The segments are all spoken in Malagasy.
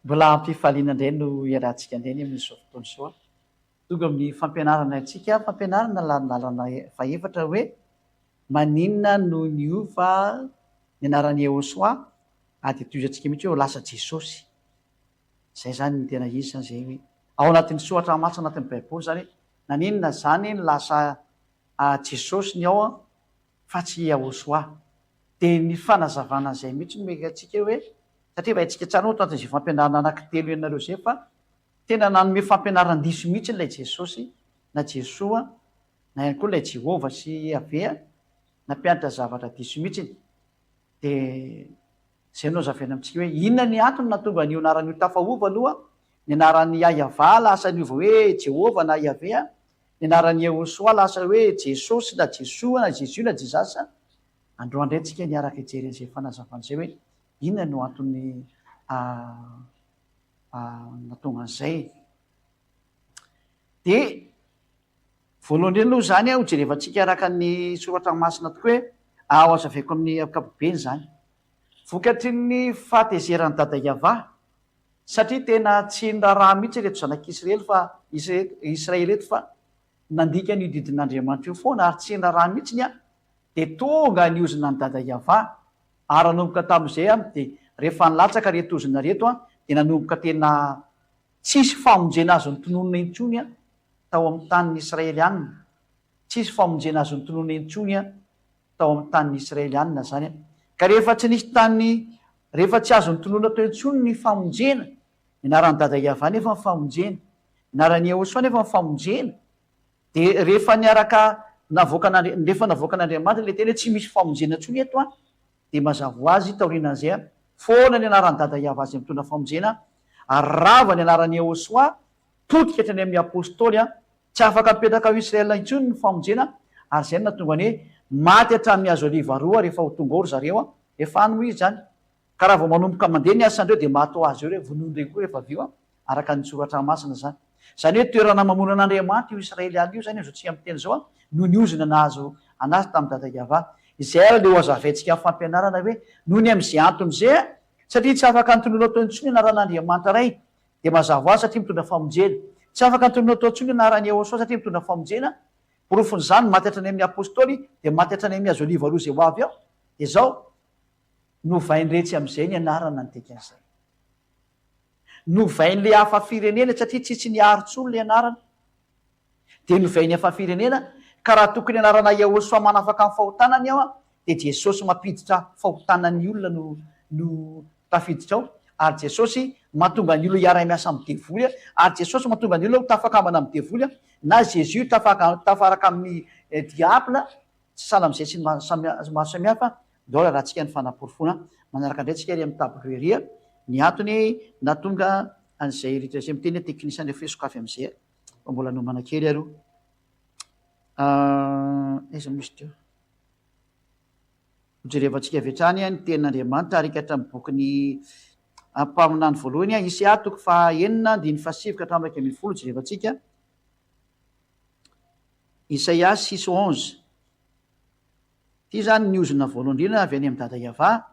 mbola ampifaliana indray no iarahantsika indray amin'izao fotoana izao tonga amin'ny fampianarana antsika fampianarana lalana faefatra hoe maninona no niova ny anaran'ny Ehosoa ady toizantsika mihitsy hoe lasa Jesosy. Zay zany ny tena izy zany zay hoe ao anatin'ny soratra masina anatin'ny baiboly zany naninona zany lasa Jesosy ny ao fa tsy Ehosoa. Dia ny fanazavana zay mihitsy no mekantsika hoe satria fa haintsika tsara ohatra izay fampianarana anankitelo ianareo zay fa tena nanome fampianaran-diso mihitsy ilay Jesosy na Jesoa na ihany koa ilay Jehova sy Avea nampianatra zavatra diso mihitsy. Dia zay no zavena amintsika hoe inona ny antony nahatonga an'io anaran'io tafaova aloha ny anaran'ny Yahva lasa niova hoe Jehova na Avea, ny anaran'ny Ehosoa lasa hoe Jesosy na Jesoa na Jesu na Jesasa. Androany indray tsika niaraka hijery an'izay fanazavana izay hoe inona no antony nahatonga an'izay. Dia voalohany indrindra aloha zany ho jerevantsika araka ny soratra masina tokoa hoe ao azaveko amin'ny ankapobeny zany vokatry ny fahatezeran'ny dada Yahva satria tena tsy niraharaha mihitsy reto zanak'Israely fa Israely eto fa nandika ny didin'Andriamanitra io foana ary tsy niraharaha mihitsy ny dia tonga niozina ny dada Yahva ary nanomboka tamin'izay dia rehefa nilatsaka reto ozina reto dia nanomboka tena tsisy famonjena azo ny tononona intsony tao amin'ny tanin'ny Israely anina. Tsisy famonjena azo ny tononona intsony tao amin'ny tanin'ny Israely anina zany. Ka rehefa tsy nisy rehefa tsy azo ny tononona tao intsony ny famonjena, anaran'ny dada Yahva nefa ny famonjena, anaran'ny Ehosoa nefa ny famonjena. Dia rehefa navoaka an'Andriamanitra ilay tena tsy misy famonjena intsony eto dia mazava ho azy taorian'izay foana ny anaran'ny dada Yahva izay mitondra famonjena ary rava ny anaran'ny Ehosoa totika hatrany amin'ny apôstôly tsy afaka mipetraka ao Israela intsony ny famonjena ary zay nahatonga ny hoe maty hatramin'ny azo oliva roa rehefa ho tonga ao ry zareo efa ano izy zany. Ka raha vao manomboka mandeha ny asandreo dia maty ho azy eo hoe vonoindreo koa rehefa avy eo araka ny soratra masina zany. Zany hoe toerana mamonan'Andriamanitra io Israely any io zany zao tsy amin'ny teny zao no niozina nahazo anazy tamin'ny dada Yahva. Izay le ho azavaintsika amin'ny fampianarana hoe noho ny amin'izay antony izay satria tsy afaka nytonona atao intsony anaran'Andriamanitra ray dia mazava ho azy satria mitondra famonjena. Tsy afaka nytonona atao intsony anaran'ny Ehosoa satria mitondra famonjena. Porofon'izany maty hatrany amin'ny apôstôly dia maty hatrany amin'ny azo oliva roa izay ho avy ao. Dia zao novain'iretsy amin'izay ny anarana ny dikan'izay. Novain'ilay hafa firenena satria tsitsy niaro-tsolo ilay anarana. Dia novain'ny hafa firenena ka raha tokony anarana Ehosoa manafaka amin'ny fahotanany ao dia Jesosy mampiditra fahotanan'ny olona no tafiditra ao ary Jesosy mahatonga ny olona hiara-miasa amin'ny devoly ary Jesosy mahatonga ny olona tafakamana amin'ny devoly na Jésus tafaraka amin'ny diabla tsy sahala amin'izay sy maro samihafa. Dao raha tsika ny fanaporofona manaraka indray tsika ry amin'ny taboreria ny antony nahatonga an'izay rehetra izay miteny teknisian'ny fesokafy amin'izay fa mbola nomana kely aro aiza misy teo hojerevantsika avy hatrany ny tenin'Andriamanitra arikatra amin'ny bokyny mpaminany voalohany Isaya 4:9-10 jerevantsika Isaia 6:11 ty zany niozina voalohany indrindra avy any amin'ny dada Yahva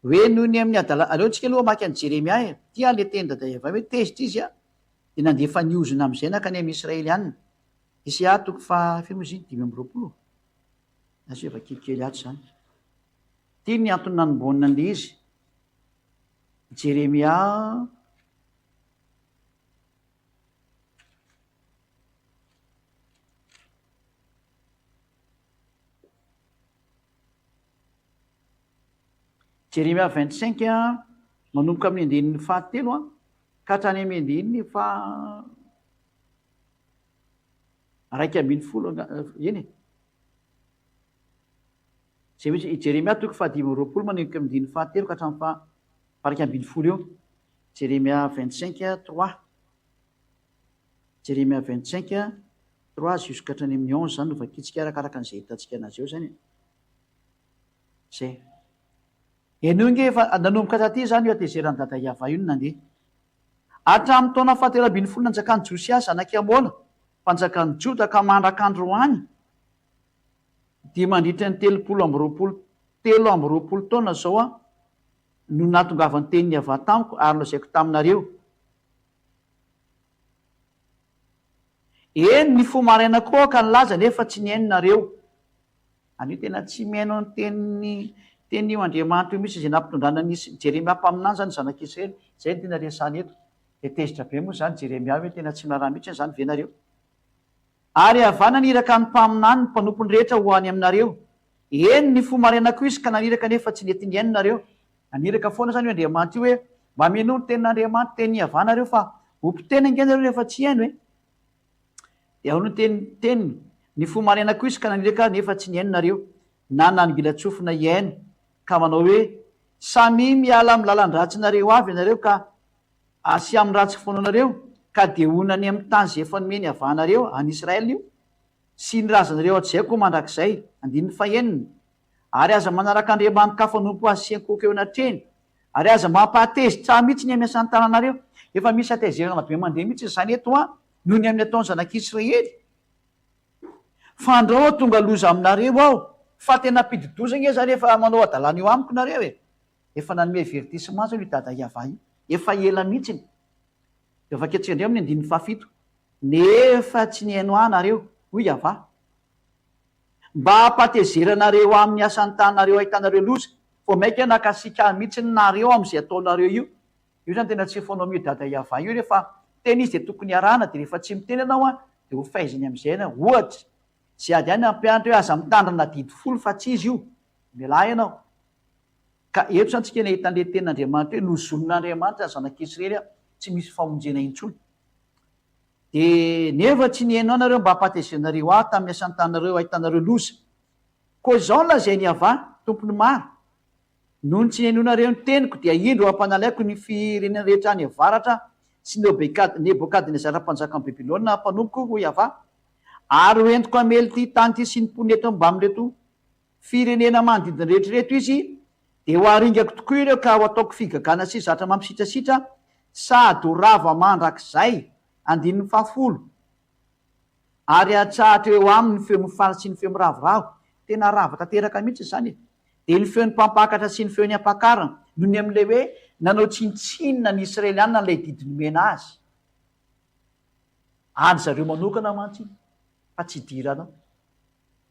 hoe noho ny amin'ny aleontsika aloha maky any Jeremia ty le teny dada Yahva hoe tezitra izy dia nandefa niozina amin'izay nakany amin'ny Israely anina. Isaia 4:5-20 azo efa kelikely ato zany. Ty ny antony nanomboana an'ilay izy Jeremia Jeremia 25 manomboka amin'ny andinin'ny fahatelo ka hatrany amin'ny andininy raiky ambin'ny folo eny zay misy Jeremia 5:20 manomboka amin'ny andin'ny fahatelo ka hatramin'ny raiky ambin'ny folo eo. Jeremia 25:3 Jeremia 25:3 jusqu'à hatrany amin'ny 11 zany no vakitsika arakaraka an'izay hitantsika anazy eo zany zay. Enonge efa nanomboka taty zany io atezeran'ny dada Yahva io no nandeha hatramin'ny taona fahatelo ambin'ny folo nanjakan'ny Josias zanak'i Amona mpanjakan'ny Joda ka mandrak'Androany dia mandritra ny 323 taona zao no natongavany teniny avy tamiko ary lazaiko taminareo. Eny ny fo maraina koa ka nilaza nefa tsy niaininareo. Anio tena tsy miaino ny tenio Andriamanitra io mihitsy izay nampitondrana nisy Jeremia mpaminany zany zanak'Israely. Zay ny tena resany eto. De tezitra be moa zany Jeremia hoe tena tsy miarah mihitsy zany venareo. Ary avà naniraka ny mpaminany ny mpanompony rehetra ho any aminareo. Eny ny fo marainako izy ka naniraka nefa tsy nety niaininareo. Naniraka foana zany io Andriamanitra io hoe mba mino ny tenin'Andriamanitra teny avanareo fa ompiteny angenareo rehefa tsy haino hoe. De ahoana teniny ny fo marainako izy ka naniraka nefa tsy niaininareo. Na nangilatsofina iaino ka manao hoe samy miala amin'ny lalan-dratsinareo avy ianareo ka asy amin'ny ratsy foananareo ka de onany amin'ny tany zay efa nomeny avanareo any Israely io sy ny razanareo atsaiko mandrakizay. 9. Ary aza manaraka Andriamanitra ka fanompo azy sy ankoko eo anatreny ary aza mampatezitra mihitsy ny amin'ny asan'ny tananareo. Efa misy atezerana be mandeha mihitsy zany eto noho ny amin'ny ataony zanak'Israely. Fandrao tonga loza aminareo aho fa tena ampididozana zany efa manao adalana eo amiko nareo e. Efa nanome avertissement zany io dada Yava io. Efa ela mihitsy. De vaketrika indray amin'ny 7. Nefa tsy niaino anareo hoy Yava. Mba ampatezeranareo amin'ny asan'ny tananareo ahitanareo loza fo maika nakasika mihitsy nareo amin'izay ataonareo io. Io zany tena tsy fonao mio dada Yava io rehefa tena izy de tokony arahana de rehefa tsy miteny anao de ho faizany amin'izay ohatra sy ady any ampianatra hoe aza mitandrana didy folo fa tsy izy io mialay ianao. Ka eto zany tsika nahita an'le tenin'Andriamanitra hoe nozonon'Andriamanitra zanak'Israely tsy misy famonjena intsony. De nefa tsy niaino anareo mba hampatezanareo tamin'ny asan'ny tananareo ahitanareo loza. Koa zao lazainy Yava tompony maro. Noho ny tsy niainonareo ny teniko dia indro ampanalaiko ny firenena rehetra any avaratra sy Nebokadnezara mpanjaka ny Babilôna mpanompoka ho Yava. Ary hoentiko amely ty tany ty sy ny mponeto mba amin'reto firenena manodidina rehetrarehetra izy de ho aringako tokoa ireo ka ho ataoko figagana sy zatra mampisitrasitra sady ho rava mandrakizay. 10. Ary atsahatra eo aminy ny feo mifaly sy ny feo miravoravo. Tena rava tanteraka mihitsy zany. De ny feony mpampakatra sy ny feony ampakarana noho ny amin'ilay hoe nanao tsintsinina ny Israelianina n'ilay didi nomena azy. Any zareo manokana mantsy fa tsy diranao.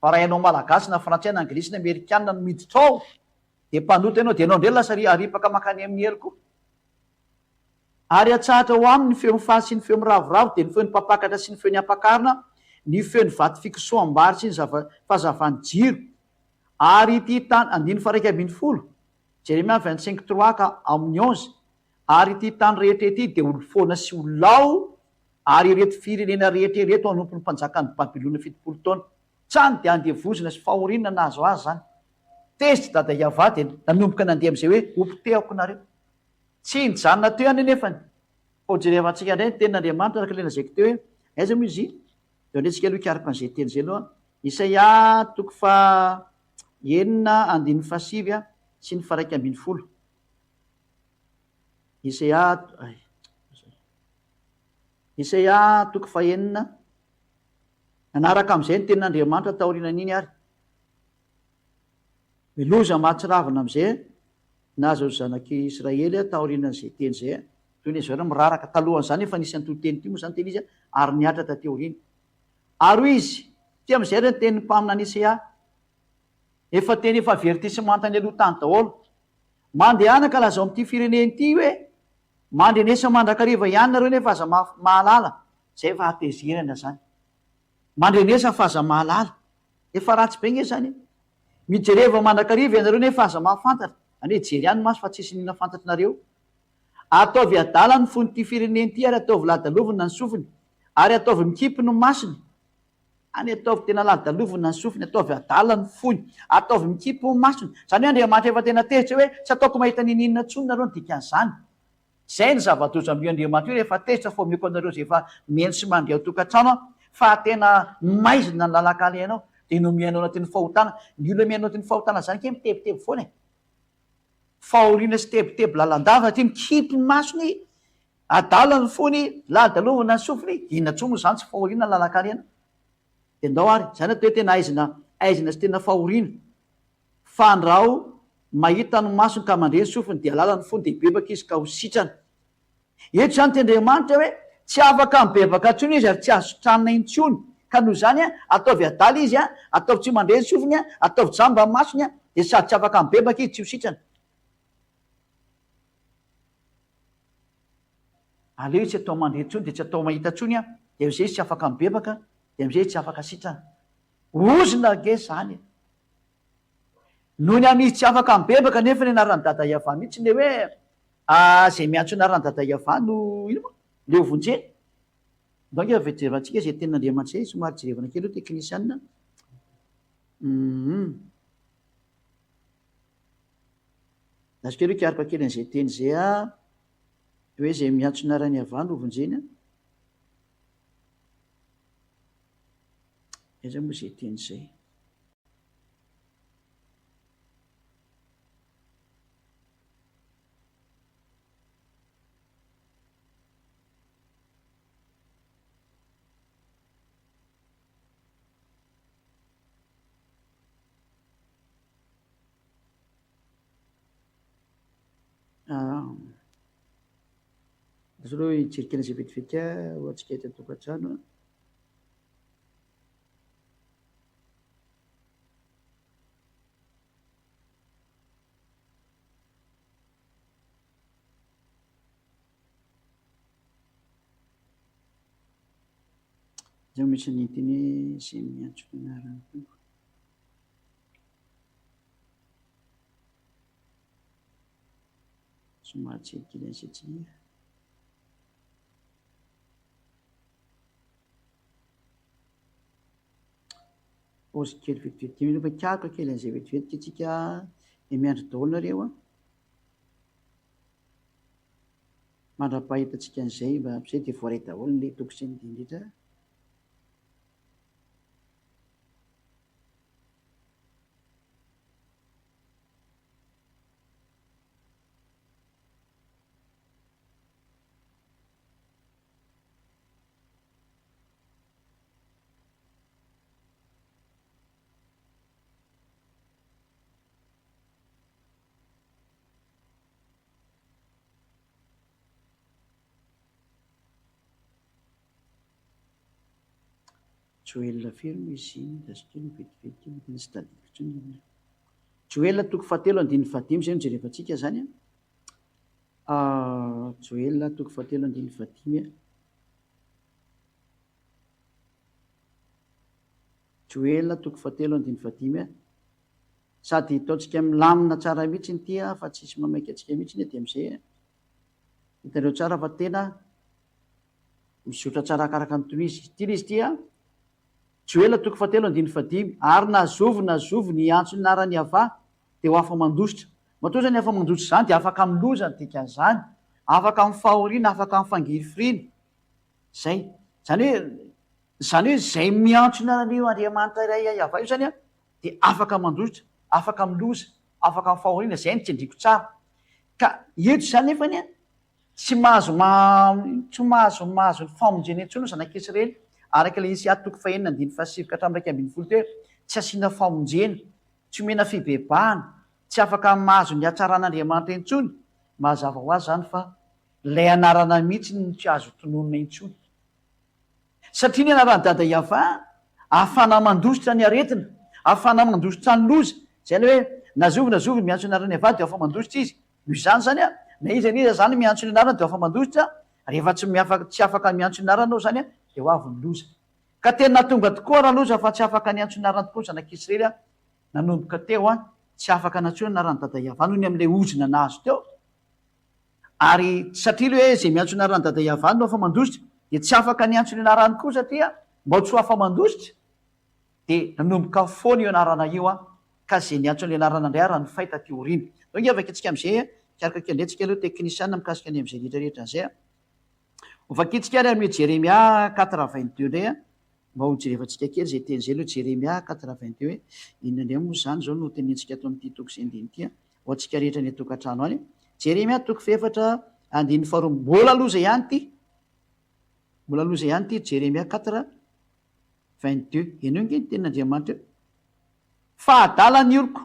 Fa raha ianao malagasy na frantsay na anglisy na amerikanina no miditra ao de mpanota ianao de ianao ndray lasa aripaka makany amin'ny heliko. Ary atsahatra ho aminy ny feo mifaly sy ny feo miravoravo de ny feony mpampakatra sy ny feony ampakarana ny feony vaty fikisoam-bary sy ny fahazavany jiro. Ary ity tany 9. Jeremia 25:3 ka amin'ny 11. Ary ity tany rehetra ety de olofoana sy olao ary ireto firenena rehetra reto anompony mpanjakany Babilôna 70 taona. Tsany de andevozina sy fahoriana nazo azy zany. Tezitra dada Yava de nanomboka nandeha am'izay hoe ompitehako nareo. Tsy nijanona teo any nefany. Fa jerevantsika indray ny tenin'Andriamanitra araka le lazaiko teo hoe aiza moa izy. De ndretsika aloha ikaraka an'izay teny zay aloha. Isaia 9:7 sy ny 1:10. Isaia 9:9 nanaraka am'izay ny tenin'Andriamanitra taorianan'iny ary. Miloza mahatsiravina am'izay nazo zanaky Israely taorianan'izay teny zay. Toy ny zareo miraraka talohan'izany efa nisy an'ity teny ity moa zany teny izy ary niatra taty aoriana. Ary izy ty am'izay ny teny mpaminany Isaia. Efa teny efa avertissement tany aloha tany daholo. Mandehana ka lazao amin'ity fireneny ity hoe mandrenesa mandrakariva ihany nareo nefa aza mahalala. Zay efa atezerana zany. Mandrenesa fa aza mahalala. Efa ratsy be nge zany. Mijereva mandrakariva ianareo nefa aza mahafantatra. Any hoe jery ihany maso fa tsisy nina fantatrinareo. Ataovy adala ny fon'ity fireneny ity ary ataovy ladalovina ny sofiny ary ataovy mikipy ny masiny. Any ataovy tena ladalovina ny sofiny, ataovy adala ny fony, ataovy mikipy ny masiny. Zany hoe Andriamanitra efa tena tezitra hoe tsy ataoko mahita ninina tsony nareo ny dikan'izany. Zay ny zava-doza amin'io Andriamanitra io rehefa tezitra fo meko anareo zay efa miaino sy mandray ao tokantrano fa tena maizina ny lalakala ianao de no miaino anatin'ny fahotana. Ny olona miaino anatin'ny fahotana zany ke mitebiteby foana e. Fahoriana sy tebiteby lalandava ty mikipy ny masony, adala ny fony, ladalovina ny sofiny, inona tsony moa zany tsy fahoriana lalakala ianao. De ndao ary zany atao hoe tena aizina sy tena fahoriana. Fandrao mahita ny masony ka mandre ny sofiny dia lalany fony dia bebaka izy ka ho sitrana. Eto zany tendriamanitra hoe tsy afaka mibebaka ntsony izy ary tsy azotranina intsony, ka noho zany ataovy adala izy ataovy tsy mandre ny sofiny ataovy jamba ny masony dia sady tsy afaka mibebaka izy tsy ho sitrana. aleo izy tsy atao mandre ntsony dia tsy atao mahita ntsony dia am'izay izy tsy afaka mibebaka dia am'izay izy tsy afaka sitrana. Ozona ge zany noho ny amizy tsy afaka mibebaka nefa ny anaran'ny dada Iava mihitsy le hoe zay miantso anaran'ny dada Iava no ino moa le ho vonjeny. Donc avejerevantsika zay tenin'Andriamanitra zay somary jerevana kely eo teknisianina. Nasika aloha kiaraka kely an'izay teny zay hoe zay miantso anaran'ny Iava no ho vonjeny iza moa zay teny zay. Aloha hijerikely an'izay vetivety ho antsika eto an-tokantrano. Zay misy nitiny zay miantso ny anarany tompo. Somary jerikely an'izay tsy ozy kely vetivety kely fa kiaraka kely an'izay vetivety tsika miandry daholo nareo mandra-pahitantsika an'izay mba am'izay dia voaray daholo le toko sy ny indrindra. Joel firy moa izy dasika ny vetivety tena tsy tadidiko intsony. Joel toko fahatelo andininy fahadimy zay no jerevantsika zany Joel toko fahatelo andininy fahadimy Joel toko fahatelo andininy fahadimy sady ataontsika milamina tsara mihitsy ny ty fa tsisy mamaika antsika mihitsy dia am'izay hitanareo tsara fa tena mizotra tsara akaraka ny toy izy ty izy ty Joel toko fahatelo andininy fahadimy ary nazovy ny antso ny anaran'ny Iava dia ho afa mandositra. Matoa zany afa mandositra zany dia afaka miloza ny dikan'izany, afaka mifahoriana, afaka mifangirifirina zay. Zany hoe zay miantso ny anaran'io Andriamanitra iray Iava io zany dia afaka mandositra, afaka miloza, afaka mifahoriana. Zay no tsendriko tsara ka eto zany nefany tsy mahazo ny famonjena intsony zanak'Israely araka ilay isy toko fahenina andininy fahasivy ka hatramin'ny 1 hoe tsy asiana famonjena, tsy omena fibebahana, tsy afaka mahazo ny hatsaran'Andriamanitra intsony. Mazava ho azy zany fa ilay anarana mihitsy no tsy azo tononona intsony. Satria ny anaran'ny dada Iava ahafana mandositra ny aretina, ahafana mandositra ny loza. Zay le hoe nazovy miantso ny anaran'ny Iava dia afa mandositra izy. Noho izany zany na iza zany miantso ny anarana dia afa mandositra, rehefa tsy afaka miantso ny anarana zany dia ho avy ny loza. Ka tena tonga tokoa raha loza fa tsy afaka niantso ny anarana tokoa zanak'Israely nanomboka teo tsy afaka nantsona ny anaran'ny dada Iava noho ny amin'ilay ozona nahazo teo. Ary satria le hoe zay miantso ny anaran'ny dada Iava no afa mandositra dia tsy afaka niantso ny anarany koa satria mba tsy ho afa mandositra dia nanomboka foana io anarana io ka zay niantso ny anarana indray raha ny fahita ty orina. Donc avaka antsika amin'izay kiaraka kely ndray tsika aloha teknisiana mikasika ny amin'izay rehetrarehetra an'izay ovakitsika ary amin'ny Jeremia 4:22 indray mba ho jerevantsika kely zay teny zay aloha Jeremia 4:22 hoe inona indray moa zany zao no tenentsika ato amin'ity toko izay andiny ity ho antsika rehetra ny atokantrano any. Jeremia toko 4:2 mbola loza ihany ty Jeremia 4:22 eny io nge ny tenin'Andriamanitra fa adala ny oloko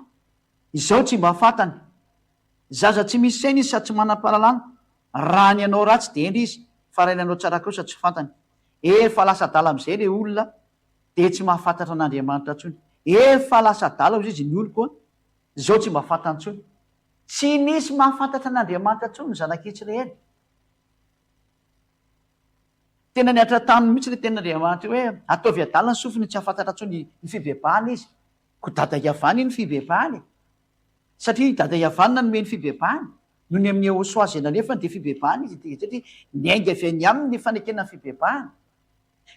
izao tsy mba fantany. Zaza tsy misy saina izy sady tsy manam-pahalalana, raha ny anao ratsy de endry izy, fa raha ny anao tsara kosa tsy fantany. Efa lasa dala am'izay le olona de tsy mahafantatra an'Andriamanitra ntsony. Efa lasa dala hozy izy ny olo koa, zao tsy mba fantany ntsony. Tsy nisy mahafantatra an'Andriamanitra ntsony ny zanakitsy rehetra. Tena niatra taminy mihitsy le ten'Andriamanitra hoe ataovy adala ny sofiny tsy hafantatra ntsony ny fibebahana izy. Ko dada Iavana iny fibebahany, satria dada Iavana nanome ny fibebahany noho ny amin'ny Hosoazy nalefany de fibebahana izy satria niainga avy any aminy ny fanekena ny fibebahana.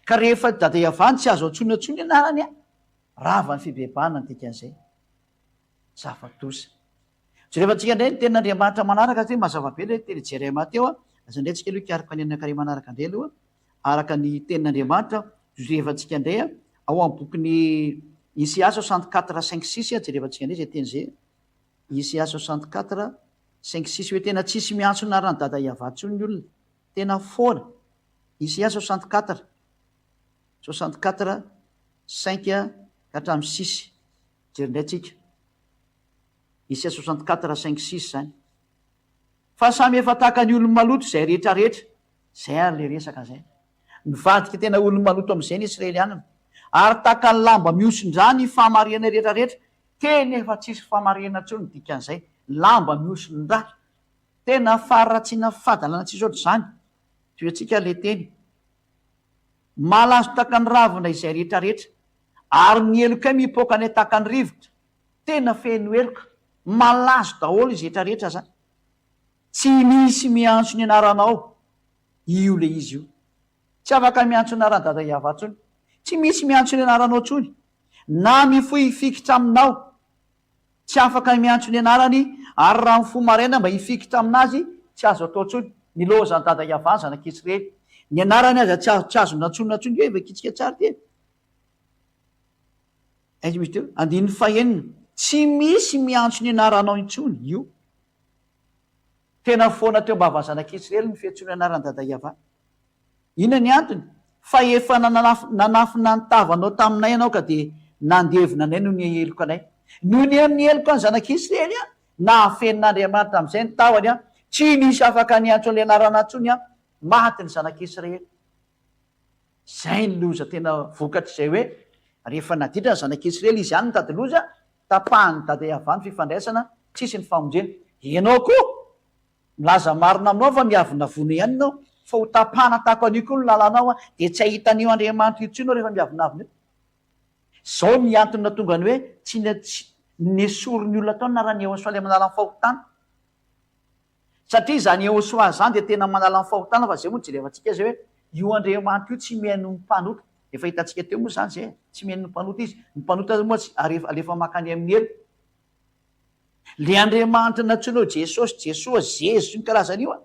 Ka rehefa dada Iavana tsy azo antsony antsony anarany rava ny fibebahana ny dikan'izay. Zava-doza. Tsy rehefa tsika indray ny ten'Andriamanitra manaraka satria mazava be le teny Jeremia teo aza indray tsika aloha kiaraka ny anakare manaraka indray aloha araka ny ten'Andriamanitra rehefa tsika indray ao amin'ny bokyny Isaia 64:5-6 jereva tsika indray zay teny zay. Isaia 64:5-6 hoe tena tsisy miantso ny anarany dada Iavana ntsony ny olona. Tena foana. Isaia 64:5-6 jerindray tsika. Isaia 64:5-6 zany. Fa samy efa tahaka ny olona maloto zay rehetrarehetra. Zay ary le resaka zay. Nivadika tena olona maloto am'izay ny Israelianina. Ary tahaka ny lamba mihoson-drany fahamarihana rehetrarehetra. Tena efa tsisy fahamarihana ntsony dikan'izay. Lamba mihoson-dra. Tena faharatsiana fadalana tsisy ohatr' izany. Toetsika le teny. Malazo tahaka ny ravina izay rehetrarehetra. Ary ny eloka mipoaka ny tahaka ny rivotra. Tena feno eloka. Malazo daholo izy rehetrarehetra zany. Tsy misy miantso ny anaranao. Io le izy io. Tsy afaka miantso ny anaran dada Iavana ntsony. Tsy misy miantso ny anaranao ntsony. Na mifoy ifikitra aminao. Tsy afaka miantso ny anarany ary raha ny fo maraina mba ifikitra aminazy tsy azo atao ntsony. Ny lozany dada Iavana zanakitsy rehetra. Ny anarany aza tsy azo nantsonina ntsony hoe vakitsika tsara ty. Aiza misy teo? 9. Tsy misy miantso ny anaranao intsony io. Tena foana teo mba avazanakitsy rely ny fiantsoana anarany dada Iavana. Ina ny antony? Fa efa nanafina ny tavanao taminay ianao ka de nandevina anay noho ny eloko anay. Noho ny eloko any zanakitsy rely na afenin'Andriamanitra amin'izay ny tavany tsy nisy afaka niantso an'le anarana ntsony maty ny zanakitsy rehetra. Zay ny loza tena vokatra izay hoe rehefa naditra ny zanakitsy rely izy ihany ny tady loza tapahany dada Iavana fifandraisana tsisy ny famonjena. Ianao koa milaza marina aminao fa miavina vono ihany ianao fa ho tapahana tahako anio koa ny lalanao de tsy ahitan'io Andriamanitra io nao rehefa miavinavina io. Zao ny antony natonga ny hoe tsy nesoro ny olona tao ny narany Ehosoa le manala ny fahotana. Satria zany Ehosoa zany de tena manala ny fahotana fa zay moa tsy jerevantsika zay hoe io Andriamanitra io tsy mihaino ny mpanota. Efa hitantsika teo moa zany zay tsy mihaino ny mpanota izy. Ny mpanota moa tsy alefa makany amin'ny elo. Le Andriamanitra natsoinao Jesosy, Jesoa, Zezo ny karazany io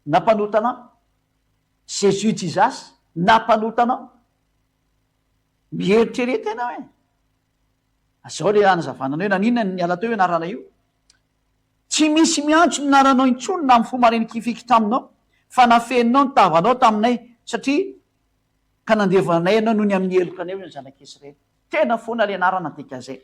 nampanotanao. Jésus Jesus nampanotanao. Mieritrereta ianao e. Zao le anazavanana hoe nanina ny ala teo anarana io. Tsy misy miantso ny anaranao intsony na amin'ny fo mareniky ifikitra aminao. Fa nafeninao ny tavanao taminay satria ka nandevanay ianao noho ny amin'ny eloka anay ny zanakitsy rehetra. Tena foana le anarana dikan'izay.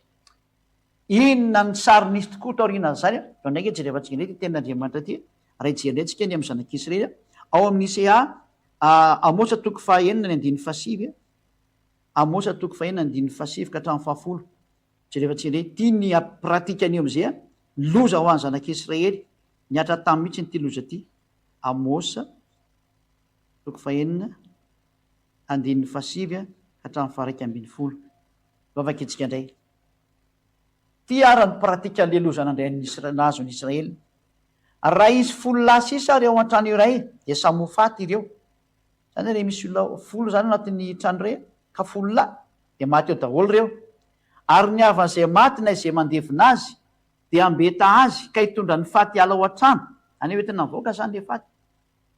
Inona ny sary nisy tokoa taoriana zany eo ndraiky jerevantsika indray ty ten'Andriamanitra ty. Raha ijery ntsika ny amin'ny zanakitsy rehetra ao amin'ny Isaia Amosa 9:9-7. Amosa 9:9-7 ka hatramin'ny 10. Jerevantsika indray tia ny pratika anio am'izay loza ho an'ny zanakitsy Israely niatra tamin'ny mihitsy ny ty loza ty. Amosa 9:9-7 hatramin'ny 11. Vavakitsika indray. Ty arany pratika le loza nandray nazo ny Israely. Raha izy folo lahy sisa ary ao an-trano iray de samofaty ireo. Zany hoe misy olona folo zany anatin'ny trano iray ka folo lahy de maty eo daholo reo. Ary ny havan'izay maty na izay mandevina azy de ambeta azy ka hitondra ny faty ala ao an-trano. Any hoe tena mivoaka zany le faty.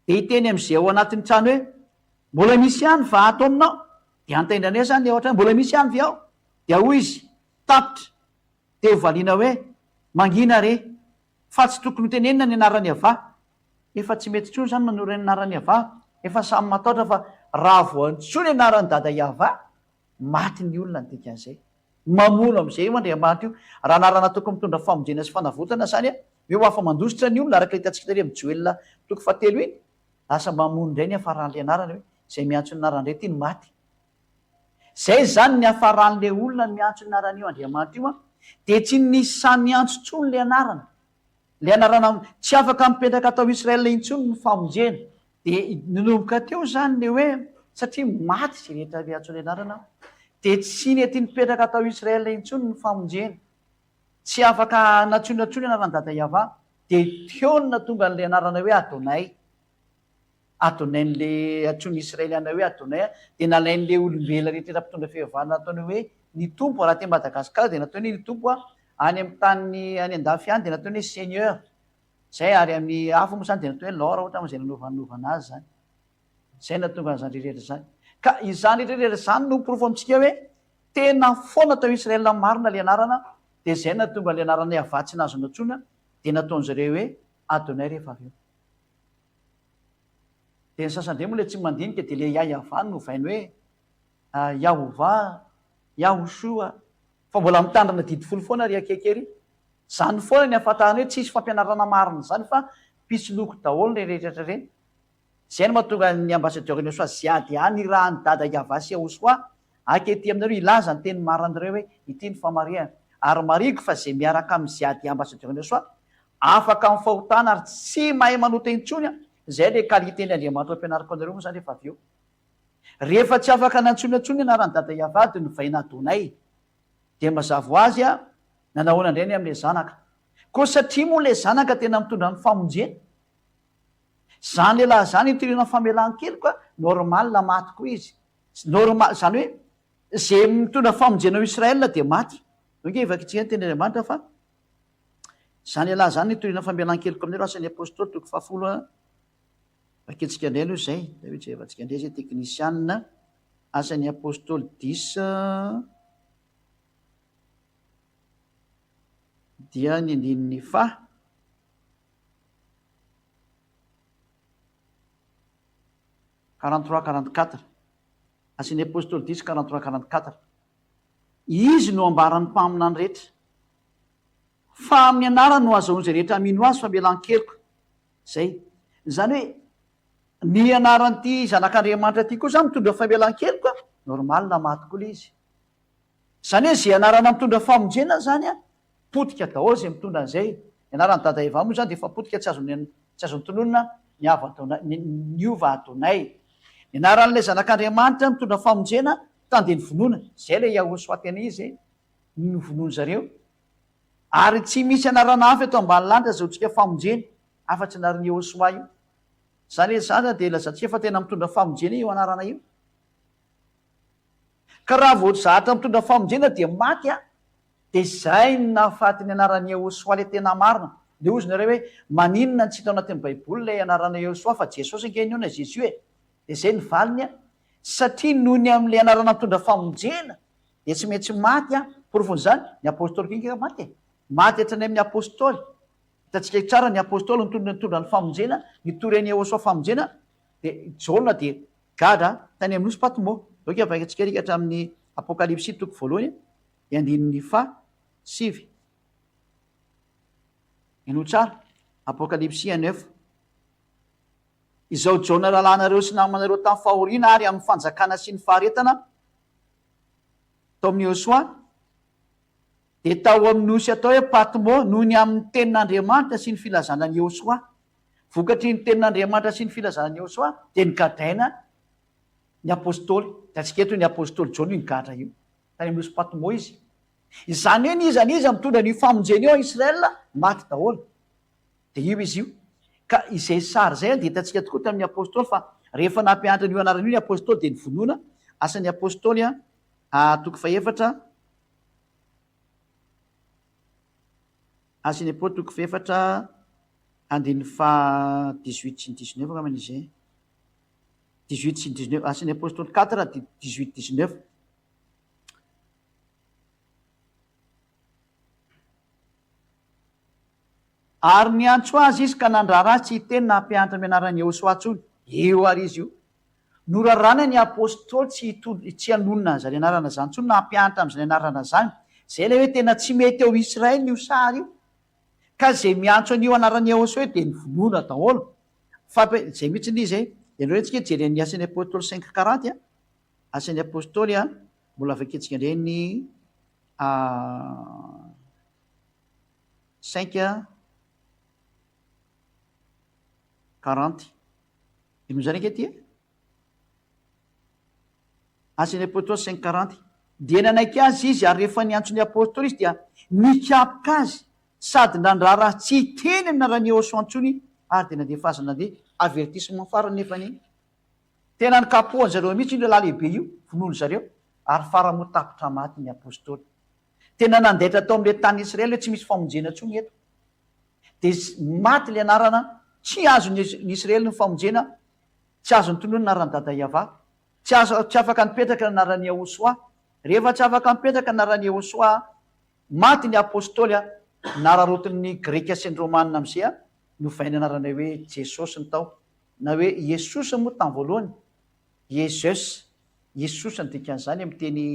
De hiteny am'izay ao anatin'ny trano hoe mbola misy ihany va ato aminao. De antaindrany zany le ao an-trano mbola misy ihany ve ao. De hoy izy tapitra. De hovaliana hoe mangina re. Fa tsy tokony tenenina ny anarany ava. Efa tsy mety tsony zany manoro ny anarany ava. Efa samy mataotra fa raha voantsoa ny anarany dada Iavana maty ny olona ny dikan'izay. mamono am'izay io andriamanitra io raha narana toko mitondra famonjena sy fanavotana zany a eo afa mandositra ny olona araka hitantsika tary amin'ny joelina toko fahatelo iny lasa mamono indray ny afaran'le anarana hoe zay miantso ny narandray ty ny maty zay zany ny afaran'le olona ny miantso ny naran'io andriamanitra io a de tsy nisy samy miantso tsony le anarana le anarana tsy afaka mipetraka atao israela intsony ny famonjena de nonomboka teo zany le hoe satria maty zay rehetra miantso ny anarana de tsy nety nipetraka atao israela intsony ny famonjena tsy afaka natsonatsony anarana-dada iava de teona tonga n'le anarana hoe adonay n'le atsony israeliana hoe adonay a de nalain'le olombela rehetra mpitondra fihevana ataony hoe ny tompo raha te madagasikara de nataony ny tompo a any amin'ny tany any andafy any de nataony hoe seigneur zay ary amin'ny afo moa zany de natao hoe lora ohatra am'zay nanovanovana azy zany zay natonga an'zany rehetra zany ka izany rehetra zany no porofo amitsika hoe tena foana atao israela marina le anarana de zay natonga le anarana avatsy nazo natsona de nataon'zareo hoe adonay rehefa avy eo de ny sasandre moa le tsy mandinika de le iayavany no vainy hoe yahova yahosoa fa mbola mitandrana didifolo foana ry akekery zany foana ny afatahany hoe tsisy fampianarana marina zany fa pitsiloko daholo le rehetratra reny zay no mahatonga ny ambasadeur soa ziady any raha ny dada iavasy ahosoa akety aminareo ilaza ny teny maran'reo hoe ity ny famariana ary mariko fa zay miaraka amin'ny ziady ambasadeur soa afaka amin'ny fahotana ary tsy mahay manota intsony a zay le kaliteny andriamanitra ampianarako anareo moa zany rehefa avy eo rehefa tsy afaka nantsonantsony anarany dada iavady no vaina adonay de mazavo azy a nanahoana indray ny am'le zanaka ko satria moa le zanaka tena mitondra ny famonjena zany lehilahy zany itirina famelan-keloka normal maty koa izy normal zany hoe zay mitondra famonjena ao israela de maty oke evakytsika ny teny andriamanitra fa zany lehilahy zany itorina famelan-keloko aminay ro asan'ny apôstoly toko fahafolo vaketsika indray aloha zay da hoe tsy evatsika indray zay teknisianina asan'ny apôstoly 10 dia ny andininy fa 43-44 asan'ny apôstoly 10 43-44 izy no ambarany mpamina ny rehetra fa amin'ny anara no azaon'zay rehetra amino azy famelan-keloko zay zany hoe ny anaran'ity zanak'andriamanitra ty koa zany mitondra famelan-keloko a normal maty koa le izy zany hoe zay anarana mitondra famonjena zany a potika daholo zay mitondra an'izay anarany dada eva moa zany de efa potika tsy azo nytononona niova adonay ny anaran'lay zanak'andriamanitra mitondra famonjena tande ny vonona zay le iahosoatena izy nyvonono zareo ary tsy misy anarana afy eto ambany lanitra zao tsika famonjena afa-tsy anarany ehosoa io zany hoe zany de lazantsika fa tena mitondra famonjena io anarana io ka raha vo zahatra mitondra famonjena de maty a de zay nafaty ny anarany ehosoa le tena marina de ozy nareo hoe maninona tsy hita ao anatin'ny baiboly lay anarana ehosoa fa jesosy ngenyona jesu e de zay ny valiny a satria noho ny am'le anarana mitondra famonjena de tsy maintsy maty a porofony zany ny apôstoly kinka maty e maty hatrany amin'ny apôstoly hitatsika tsara ny apôstoly mitondra ny famonjena nitoreny ehosoa famonjena de jaona de gada tany amin'ny nosy patmo doka avaikatsika rika hatramin'ny apokalipsy toko voalohany andininy fa sivy ino tsara apokalipsy 9 izao jaona rahalanareo sy namanareo tamin'ny fahoriana ary amin'ny fanjakana sy ny faharetana tao amin'ny ehosoa de tao amin'ny nosy atao hoe patmo noho ny amin'ny tenin'andriamanitra sy ny filazana ny ehosoa vokatry ny tenin'andriamanitra sy ny filazana ny ehosoa de nygadaina ny apôstoly de atsika eto ny apôstoly jaona io nygadra io tany amin'ny nosy patmo izy izany hoe nizaniza mitondra ny famonjena eo israela maty daholo de io izy io ka izay sary zay de hitantsika tokoa tamin'ny apôstoly fa rehefa nampianatra n'io anarana io ny apôstoly de nyvonoana asan'ny apôstoly toko faefatra asan'ny apôstoly toko faefatra andiny fa 18 sy ny 19 kaman'izay 18 sy ny 19 asan'ny apôstoly 4 18 19 ary niantso azy izy ka nandrara tsy hiteny nampianatra mianarany ehosoa tsony eo ary izy io norarana ny apôstôly tsy anonona zany anarana zany tsony na ampianatra am'zany anarana zany zay le hoe tena tsy mety eo Israely io sary io ka zay miantso an'io anarany Ahosoa de ny vonoana daholo zay mihitsy n'izy ianareo tsika jere ny asan'ny apôstôly 5:40 asan'ny apôstôly mbola avaketsika indray ny 5:40 ino zany ankety asan'ny apôstôly 5:40 dia nanaiky azy izy ary rehefa niantsony apôstôly izy dia nikapoka azy sady nandraraha tsy teny aminarany Ahosoa antsony ary de nandeha fazana de avertissement farany nefany tena nikapohany zareo mihitsy io lala lehibe io vonono zareo ary faramo tapitra maty ny apôstôly tena nandaitra tao am'le tany Israely hoe tsy misy famonjena ntsony eto de maty le anarana tsy azony Israely ny famonjena tsy azony tonoa ny anarany dada Iava tsy afaka nipetraka ny anarany Ahosoa rehefa tsy afaka nipetraka ny anarany Ahosoa maty ny apôstôly nararotin'ny greka sy ny romanina am'zay novainy anarana hoe jesosy ny tao na hoe jesosy moa tamy voalohany jesosy ny dikan'izany am'y teny